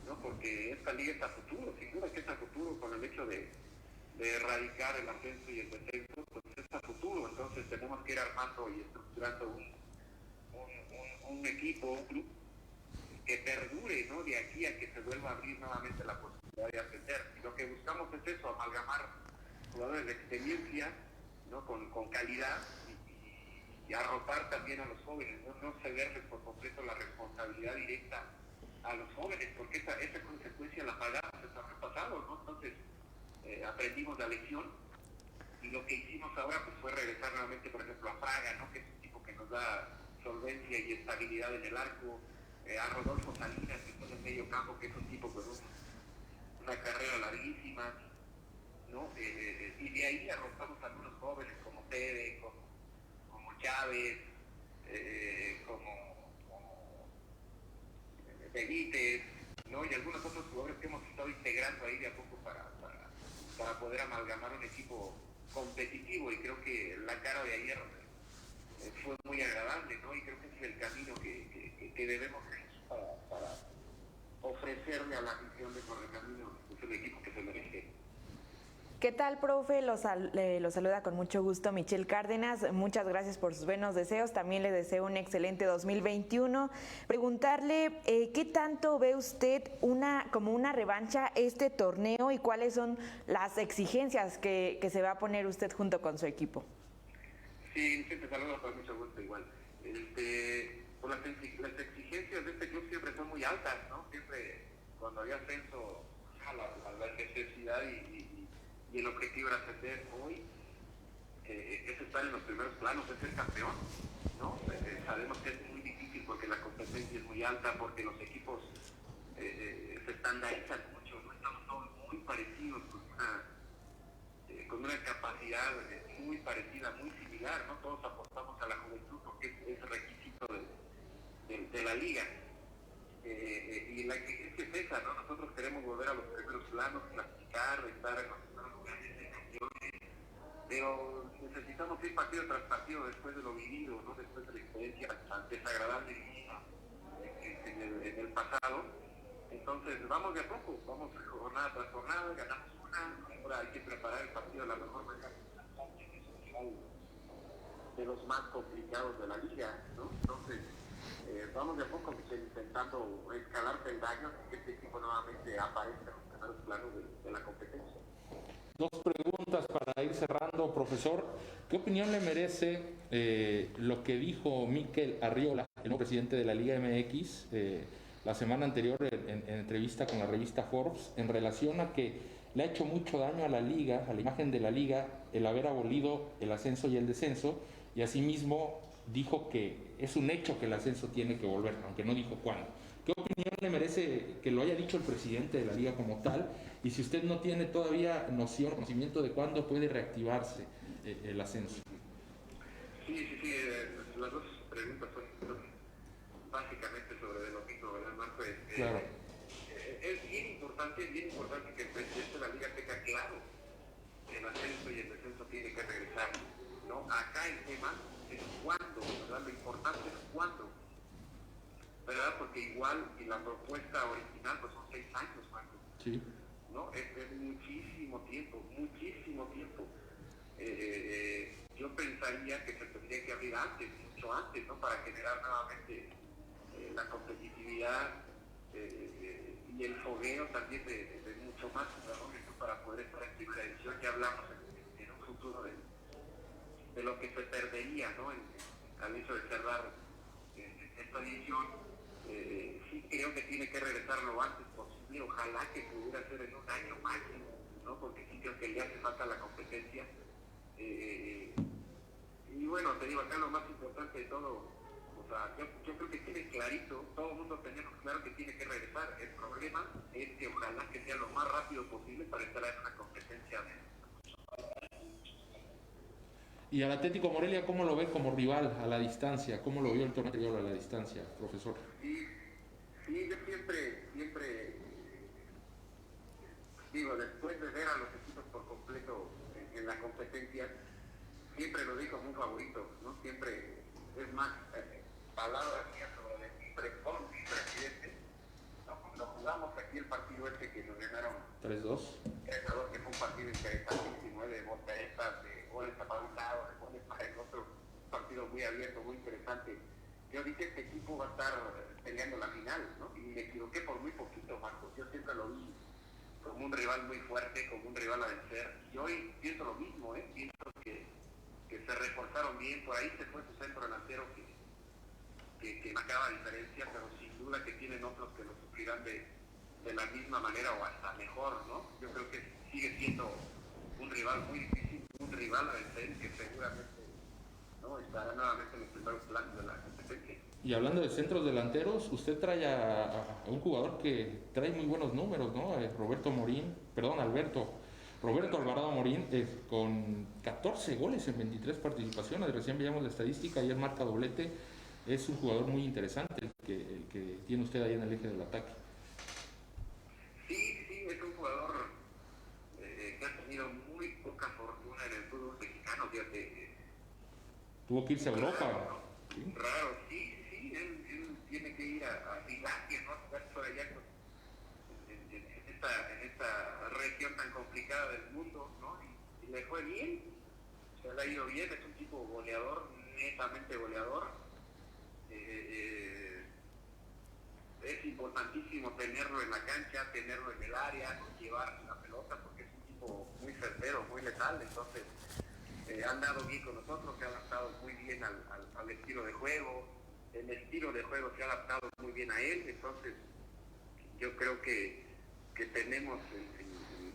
¿no? Porque esta liga está a futuro, sin duda que está a futuro con el hecho de erradicar el ascenso y el descenso, pues está a futuro. Entonces tenemos que ir armando y estructurando un equipo, un club que perdure, ¿no? De aquí a que se vuelva a abrir nuevamente la posibilidad de ascender. Y lo que buscamos es eso, amalgamar jugadores de experiencia, ¿no? Con calidad y arropar también a los jóvenes, no cederles por completo la responsabilidad directa a los jóvenes, porque esa consecuencia la pagamos el año pasado, ¿no? Entonces aprendimos la lección y lo que hicimos ahora pues fue regresar nuevamente, por ejemplo, a Fraga, ¿no? Que es un tipo que nos da solvencia y estabilidad en el arco, a Rodolfo Salinas, que está en el medio campo, que es un tipo con una carrera larguísima, ¿no? Y de ahí arropamos a algunos jóvenes como Tede, como Chávez, como Benítez, ¿no? Y algunos otros jugadores que hemos estado integrando ahí de a poco para poder amalgamar un equipo competitivo, y creo que la cara de ayer fue muy agradable, ¿no? Y creo que ese es el camino que debemos para ofrecerle a la afición de Correcaminos pues, el equipo que se merece. ¿Qué tal, profe? Lo saluda con mucho gusto Michelle Cárdenas. Muchas gracias por sus buenos deseos. También le deseo un excelente 2021. Preguntarle, ¿qué tanto ve usted como una revancha este torneo y cuáles son las exigencias que se va a poner usted junto con su equipo? Sí, siempre saludo con mucho gusto igual. Pues las exigencias de este club siempre son muy altas, ¿no? Siempre cuando había ascenso, la necesidad y el objetivo era ascender. Hoy es estar en los primeros planos, es ser campeón, ¿no? Sabemos que es muy difícil porque la competencia es muy alta, porque los equipos se estandarizan mucho, ¿no? Estamos todos muy parecidos, con una capacidad muy parecida, muy similar, ¿no? Todos apostamos a la juventud porque es requisito de la liga. Y la exigencia es esa, ¿no? Nosotros queremos volver a los primeros planos, clasificar, estar en los primeros lugares de campeones, pero necesitamos ir partido tras partido después de lo vivido, ¿no? Después de la experiencia tan desagradable vivida en el pasado. Entonces vamos de a poco, vamos jornada tras jornada, ganamos una, ahora hay que preparar el partido de la mejor manera, de los más complicados de la liga, ¿no? Entonces vamos de a poco intentando escalar peldaños y que este equipo nuevamente aparezca en los primeros planos de la competencia. Dos preguntas para ir cerrando, profesor. ¿Qué opinión le merece lo que dijo Mikel Arriola, el nuevo presidente de la Liga MX, la semana anterior en entrevista con la revista Forbes, en relación a que le ha hecho mucho daño a la liga, a la imagen de la liga, el haber abolido el ascenso y el descenso, y asimismo dijo que es un hecho que el ascenso tiene que volver, aunque no dijo cuándo? ¿Qué opinión le merece que lo haya dicho el presidente de la liga como tal? Y si usted no tiene todavía conocimiento de cuándo puede reactivarse el ascenso. Sí, las dos preguntas son básicamente sobre lo mismo, ¿verdad, Marco? Claro. Es bien importante que el presidente de la liga tenga claro que el ascenso y el descenso tiene que regresar, ¿no? Acá el tema es cuándo, ¿verdad? Lo importante es cuándo, ¿verdad? Porque igual y la propuesta original pues son 6 años, Marco. Sí. ¿No? Es muchísimo tiempo. Yo pensaría que se tendría que abrir antes, mucho antes, ¿no? Para generar nuevamente la competitividad y el fogueo también de mucho más jugadores, ¿no? Para poder estar en primera división. Ya hablamos en un futuro de lo que se perdería, ¿no? Al hecho de cerrar esta división. Sí creo que tiene que regresar lo antes posible, ojalá que pudiera ser en un año máximo, ¿no? Porque sí creo que ya hace falta la competencia. Y bueno, te digo, acá lo más importante de todo, o sea, yo creo que tiene clarito, todo el mundo tenemos claro que tiene que regresar. El problema es que ojalá que sea lo más rápido posible para entrar en una competencia ¿Y al Atlético Morelia cómo lo ve como rival a la distancia? ¿Cómo lo vio el torneo anterior a la distancia, profesor? Sí, yo siempre digo, después de ver a los equipos por completo en la competencia, siempre lo digo como un favorito, ¿no? Siempre es más, palabras mías sobre mi presidente, ¿no? Cuando jugamos aquí el partido que nos ganaron 3-2. 3-2, que fue un partido interesantísimo, de volteretas, de goles para un lado, de goles para el otro, un partido muy abierto, muy interesante. Yo dije, este equipo va a estar peleando la final, ¿no? Y me equivoqué por muy poquito, Marcos. Yo siempre lo vi como un rival muy fuerte, como un rival a vencer. Y hoy pienso lo mismo, pienso que se reforzaron bien. Por ahí se fue su centro delantero que marcaba diferencia, pero sin duda que tienen otros que lo sufrirán de la misma manera o hasta mejor, ¿no? Yo creo que sigue siendo un rival muy difícil, un rival a vencer que seguramente, ¿no?, estará nuevamente en los primeros planos de la competencia. Y hablando de centros delanteros, usted trae a un jugador que trae muy buenos números, ¿no? Roberto Alvarado Morín, con 14 goles en 23 participaciones. Recién veíamos la estadística, ayer marca doblete. Es un jugador muy interesante el que tiene usted ahí en el eje del ataque. Sí, es un jugador que ha tenido muy poca fortuna en el fútbol mexicano, fíjate. Tuvo que irse a Europa. Raro, sí, él tiene que ir a Finlandia, ¿no? Jugar por allá en esta región tan complicada del mundo, ¿no? Y le fue bien, se le ha ido bien, es un tipo goleador, netamente goleador. Es importantísimo tenerlo en la cancha, tenerlo en el área, llevar la pelota, porque es un tipo muy certero, muy letal. Entonces ha andado bien con nosotros, se ha adaptado muy bien al estilo de juego, el estilo de juego se ha adaptado muy bien a él. Entonces yo creo que tenemos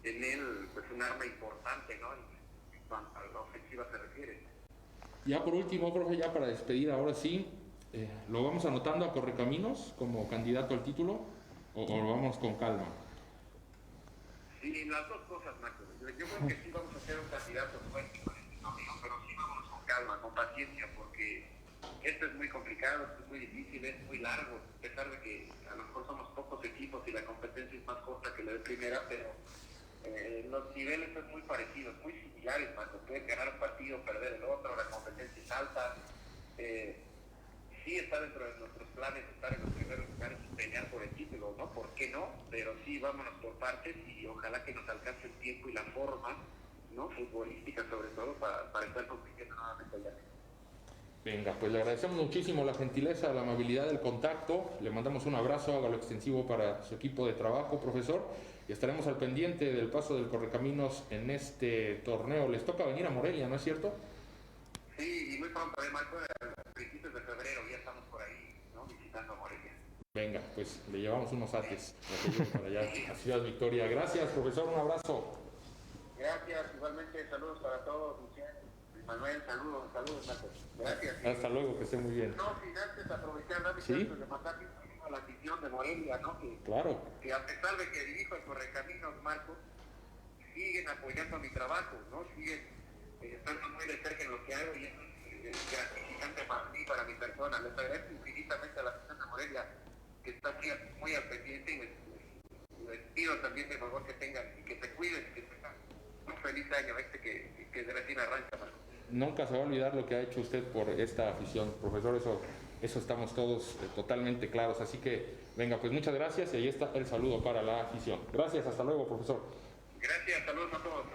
en él pues un arma importante, ¿no?, en cuanto a la ofensiva se refiere. Ya por último, profe, ya para despedir, ahora sí, ¿lo vamos anotando a Correcaminos como candidato al título o lo vamos con calma? Sí, las dos cosas, Marcos. Yo creo que sí vamos a ser un candidato fuerte con este torneo, pero sí vámonos con calma, con paciencia, porque esto es muy complicado, esto es muy difícil, es muy largo, a pesar de que a lo mejor somos pocos equipos y la competencia es más corta que la de primera, pero los niveles son muy parecidos, muy similares, Marcos. Pueden ganar un partido, perder el otro, la competencia es alta. Sí está dentro de nuestros planes estar en los primeros lugares y pelear por el título, ¿no? ¿Por qué no? Pero sí, vámonos por partes y ojalá que nos alcance el tiempo y la forma, ¿no?, futbolística sobre todo, para estar compitiendo nuevamente allá. Venga, pues le agradecemos muchísimo la gentileza, la amabilidad del contacto. Le mandamos un abrazo, hágalo extensivo para su equipo de trabajo, profesor. Y estaremos al pendiente del paso del Correcaminos en este torneo. Les toca venir a Morelia, ¿no es cierto? Sí, y muy pronto, Marco, a principios de febrero ya estamos por ahí, ¿no?, visitando Morelia. Venga, pues le llevamos unos ates para allá a Ciudad Victoria. Gracias, profesor, un abrazo. Gracias, igualmente, saludos para todos, Luciano, Manuel, saludos, Marcos. Gracias. Hasta luego, que esté muy bien. No, sin antes aprovechar, de mandar un saludo a la afición de Morelia, ¿no? Claro. Que a pesar de que dirijo el Correcaminos, Marcos, siguen apoyando mi trabajo, ¿no? Siguen estando muy de cerca en lo que hago y es gratificante para mí, para mi persona. Les agradezco infinitamente a la afición de Morelia, que está muy al pendiente, y les pido también de favor que tengan y que se cuiden, que tengan un feliz año que recién arranca, Marcos. Nunca se va a olvidar lo que ha hecho usted por esta afición, profesor, eso estamos todos totalmente claros. Así que, venga, pues muchas gracias y ahí está el saludo para la afición. Gracias, hasta luego, profesor. Gracias, saludos a todos.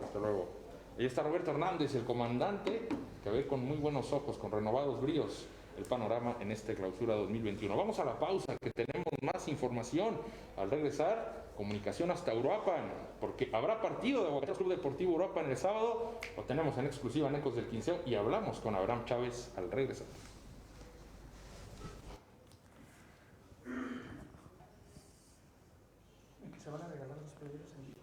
Hasta luego. Ahí está Roberto Hernández, el comandante, que ve con muy buenos ojos, con renovados bríos, el panorama en esta clausura 2021. Vamos a la pausa, que tenemos más información. Al regresar, comunicación hasta Uruapan, porque habrá partido de Boca Club Deportivo Uruapan el sábado. Lo tenemos en exclusiva en Ecos del Quinceo y hablamos con Abraham Chávez al regresar. Se van a regalar los playeros en vivo.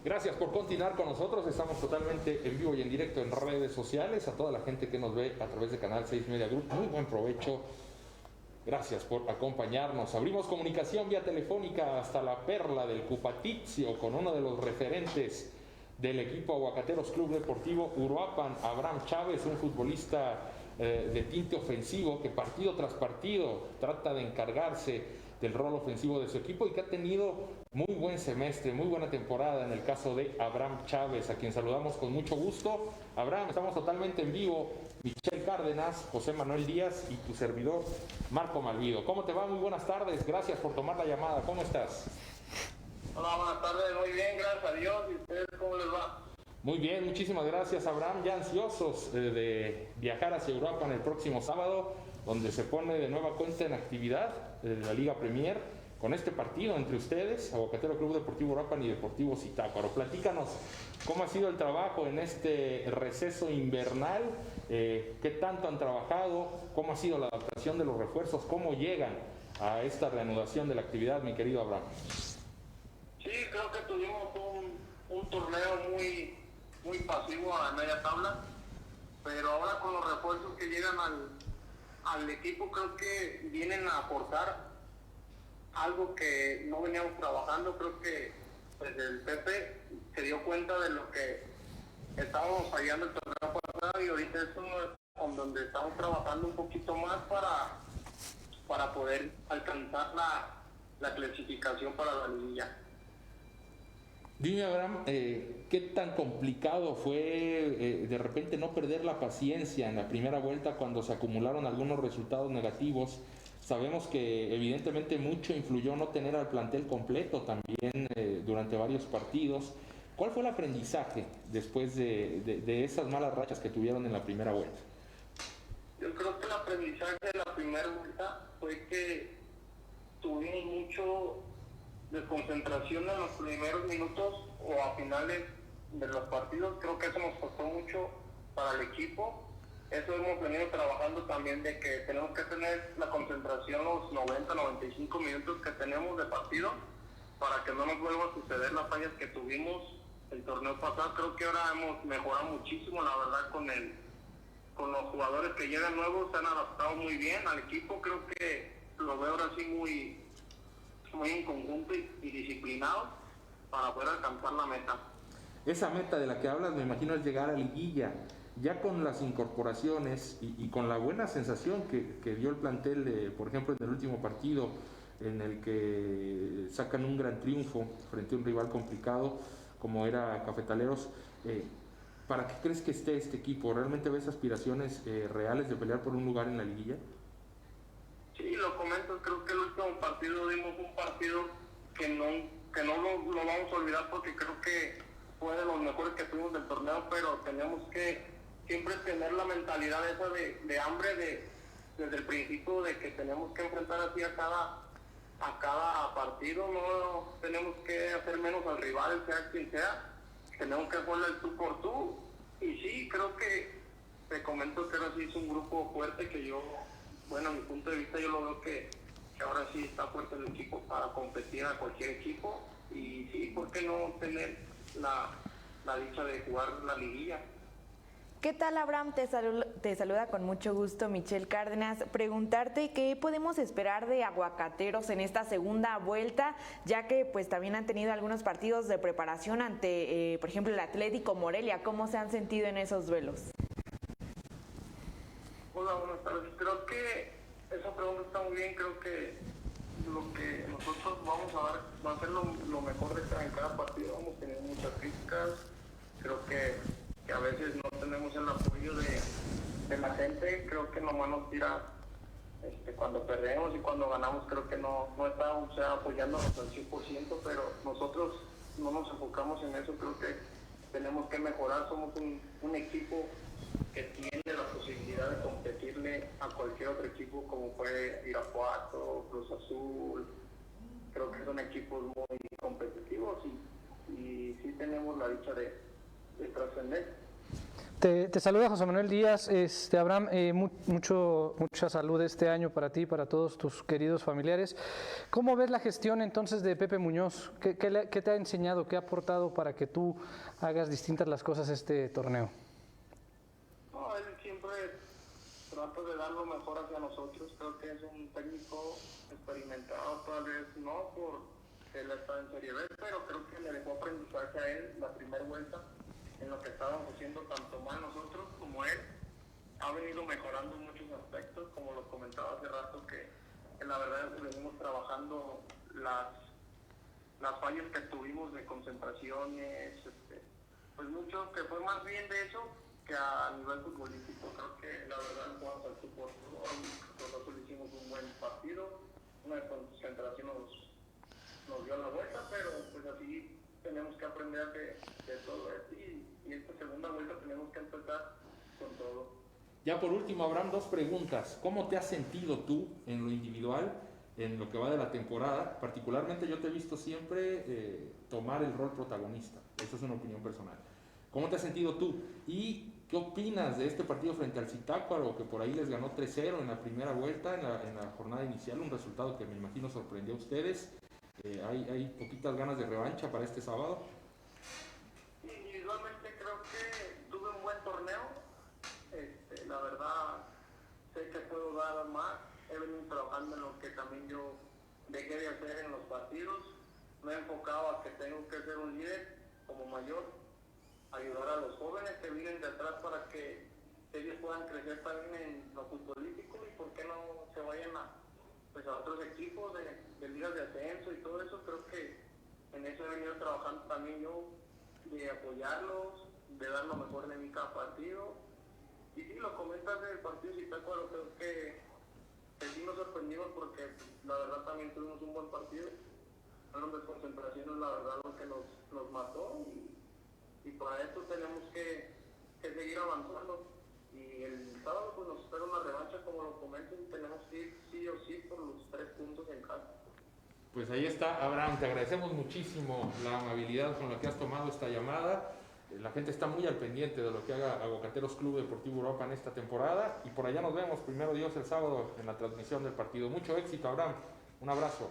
Gracias por continuar con nosotros. Estamos totalmente en vivo y en directo en redes sociales. A toda la gente que nos ve a través de Canal 6 Media Group, muy buen provecho. Gracias por acompañarnos. Abrimos comunicación vía telefónica hasta la perla del Cupatizio con uno de los referentes del equipo Aguacateros Club Deportivo Uruapan, Abraham Chávez, un futbolista de tinte ofensivo que partido tras partido trata de encargarse del rol ofensivo de su equipo y que ha tenido muy buen semestre, muy buena temporada en el caso de Abraham Chávez, a quien saludamos con mucho gusto. Abraham, estamos totalmente en vivo. Michelle Cárdenas, José Manuel Díaz y tu servidor Marco Malvido. ¿Cómo te va? Muy buenas tardes, gracias por tomar la llamada. ¿Cómo estás? Hola, buenas tardes, muy bien, gracias a Dios. ¿Y ustedes cómo les va? Muy bien, muchísimas gracias, Abraham. Ya ansiosos de viajar hacia Europa en el próximo sábado, donde se pone de nueva cuenta en actividad la Liga Premier con este partido entre ustedes, Aguacatero Club Deportivo Uruapan y Deportivo Zitácuaro. Platícanos cómo ha sido el trabajo en este receso invernal, qué tanto han trabajado, cómo ha sido la adaptación de los refuerzos, cómo llegan a esta reanudación de la actividad, mi querido Abraham. Sí, creo que tuvimos un torneo muy pasivo a media tabla, pero ahora con los refuerzos que llegan al equipo creo que vienen a aportar algo que no veníamos trabajando. Creo que pues, el Pepe se dio cuenta de lo que estábamos fallando el torneo pasado y ahorita es uno donde estamos trabajando un poquito más para poder alcanzar la clasificación para la liguilla. Dime, Abraham, ¿qué tan complicado fue de repente no perder la paciencia en la primera vuelta cuando se acumularon algunos resultados negativos? Sabemos que evidentemente mucho influyó no tener al plantel completo también durante varios partidos. ¿Cuál fue el aprendizaje después de esas malas rachas que tuvieron en la primera vuelta? Yo creo que el aprendizaje de la primera vuelta fue que tuvimos mucho desconcentración en los primeros minutos o a finales de los partidos. Creo que eso nos costó mucho para el equipo. Eso hemos venido trabajando también, de que tenemos que tener la concentración los 90-95 minutos que tenemos de partido para que no nos vuelva a suceder las fallas que tuvimos el torneo pasado. Creo que ahora hemos mejorado muchísimo, la verdad, con los jugadores que llegan nuevos, se han adaptado muy bien al equipo. Creo que lo veo ahora sí muy en conjunto y disciplinado para poder alcanzar la meta. Esa meta de la que hablas, me imagino, es llegar a liguilla. Ya con las incorporaciones y con la buena sensación que dio el plantel, por ejemplo, en el último partido en el que sacan un gran triunfo frente a un rival complicado como era Cafetaleros, ¿para qué crees que esté este equipo? ¿Realmente ves aspiraciones reales de pelear por un lugar en la liguilla? Sí, lo comento, creo que el último partido dimos un partido que no lo vamos a olvidar, porque creo que fue de los mejores que tuvimos del torneo, pero tenemos que siempre tener la mentalidad esa de hambre desde el principio, de que tenemos que enfrentar así a cada partido. No tenemos que hacer menos al rival, sea quien sea, tenemos que jugarle el tú por tú. Y sí, creo que te comento que ahora sí es un grupo fuerte, que yo, bueno, a mi punto de vista, yo lo veo que ahora sí está fuerte el equipo para competir a cualquier equipo. Y sí, ¿por qué no tener la dicha de jugar la liguilla? ¿Qué tal, Abraham? Te saluda con mucho gusto Michelle Cárdenas. Preguntarte qué podemos esperar de Aguacateros en esta segunda vuelta, ya que pues también han tenido algunos partidos de preparación ante, por ejemplo, el Atlético Morelia. ¿Cómo se han sentido en esos duelos? Hola, buenas tardes. Creo que esa pregunta está muy bien. Creo que lo que nosotros vamos a dar va a ser lo mejor en cada partido. Vamos a tener muchas críticas. Creo que a veces no tenemos el apoyo de la gente. Creo que nomás nos tira cuando perdemos, y cuando ganamos creo que no está apoyándonos al 100%, pero nosotros no nos enfocamos en eso. Creo que tenemos que mejorar. Somos un equipo que tiene la posibilidad de competirle a cualquier otro equipo, como fue Irapuato, Cruz Azul. Creo que son equipos muy competitivos y sí tenemos la dicha de trascender. Te saluda José Manuel Díaz. Abraham, mucha salud este año para ti y para todos tus queridos familiares. ¿Cómo ves la gestión entonces de Pepe Muñoz? ¿Qué te ha enseñado, qué ha aportado para que tú hagas distintas las cosas este torneo? No, él siempre trata de dar lo mejor hacia nosotros. Creo que es un técnico experimentado, tal vez no por él está en Serie B, pero creo que le dejó aprendizaje a él la primera vuelta en lo que estábamos haciendo tanto mal nosotros como él. Ha venido mejorando muchos aspectos, como lo comentaba hace rato, que la verdad venimos trabajando las fallas que tuvimos de concentraciones, pues mucho, que fue más bien de eso que a nivel futbolístico. Creo que la verdad en cuanto al fútbol, nosotros hicimos un buen partido, una concentración nos dio la vuelta, pero pues así tenemos que aprender de todo esto y esta segunda vuelta tenemos que empezar con todo. Ya por último, Abraham, 2 preguntas. ¿Cómo te has sentido tú en lo individual, en lo que va de la temporada? Particularmente yo te he visto siempre tomar el rol protagonista. Eso es una opinión personal. ¿Cómo te has sentido tú? ¿Y qué opinas de este partido frente al Zitácuaro, que por ahí les ganó 3-0 en la primera vuelta, en la jornada inicial? Un resultado que me imagino sorprendió a ustedes. ¿Hay poquitas ganas de revancha para este sábado? Individualmente creo que tuve un buen torneo. La verdad, sé que puedo dar más. He venido trabajando en lo que también yo dejé de hacer en los partidos. Me he enfocado a que tengo que ser un líder como mayor, ayudar a los jóvenes que vienen de atrás para que ellos puedan crecer también en lo futbolístico y por qué no se vayan a otros equipos de ligas de ascenso y todo eso. Creo que en eso he venido trabajando también yo, de apoyarlos, de dar lo mejor de mí cada partido. Y sí, lo comentas del partido Zitácuaro, creo que sí nos sorprendimos porque la verdad también tuvimos un buen partido. Fueron desconcentraciones, la verdad, lo que nos mató y para esto tenemos que seguir avanzando. Y el sábado pues nos espera una revancha, como lo comento, y tenemos que ir sí o sí por los 3 puntos en casa. Pues ahí está, Abraham, te agradecemos muchísimo la amabilidad con la que has tomado esta llamada. La gente está muy al pendiente de lo que haga Aguacateros Club Deportivo Uruapan esta temporada y por allá nos vemos, primero Dios, el sábado en la transmisión del partido. Mucho éxito, Abraham. Un abrazo.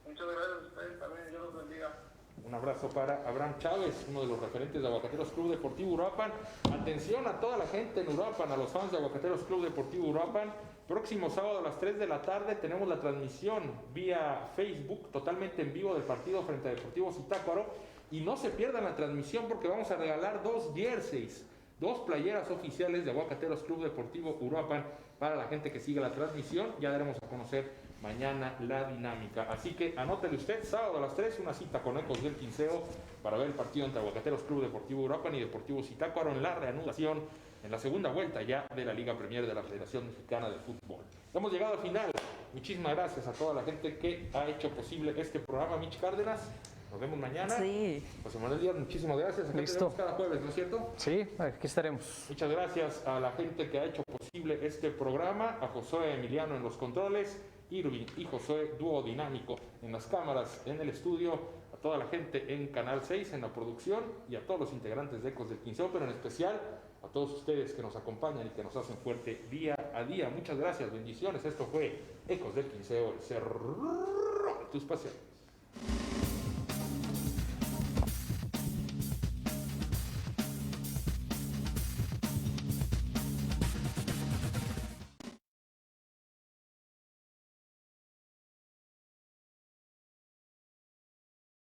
Muchas gracias a ustedes también, Dios los bendiga. Un abrazo para Abraham Chávez, uno de los referentes de Aguacateros Club Deportivo Uruapan. Atención a toda la gente en Uruapan, a los fans de Aguacateros Club Deportivo Uruapan. Próximo sábado a las 3 de la tarde tenemos la transmisión vía Facebook, totalmente en vivo del partido frente a Deportivo Zitácuaro. Y no se pierdan la transmisión porque vamos a regalar 2 jerseys, 2 playeras oficiales de Aguacateros Club Deportivo Uruapan para la gente que siga la transmisión. Ya daremos a conocer mañana la dinámica. Así que anótele usted, sábado a las 3, una cita con Ecos del Quinceo para ver el partido entre Aguacateros Club Deportivo Uruapan y Deportivo Zitácuaro en la reanudación, en la segunda vuelta ya de la Liga Premier de la Federación Mexicana de Fútbol. Hemos llegado al final. Muchísimas gracias a toda la gente que ha hecho posible este programa. Mitch Cárdenas, nos vemos mañana. Sí. José Manuel Díaz, muchísimas gracias. Aquí Listo. tenemos cada jueves, ¿no es cierto? Sí, aquí estaremos. Muchas gracias a la gente que ha hecho posible este programa, a Josué Emiliano en los controles, Irving y Josué, dúo dinámico en las cámaras, en el estudio, a toda la gente en Canal 6 en la producción y a todos los integrantes de Ecos del Quinceo, pero en especial a todos ustedes que nos acompañan y que nos hacen fuerte día a día. Muchas gracias, bendiciones. Esto fue Ecos del Quinceo, el cerro de tus pasiones.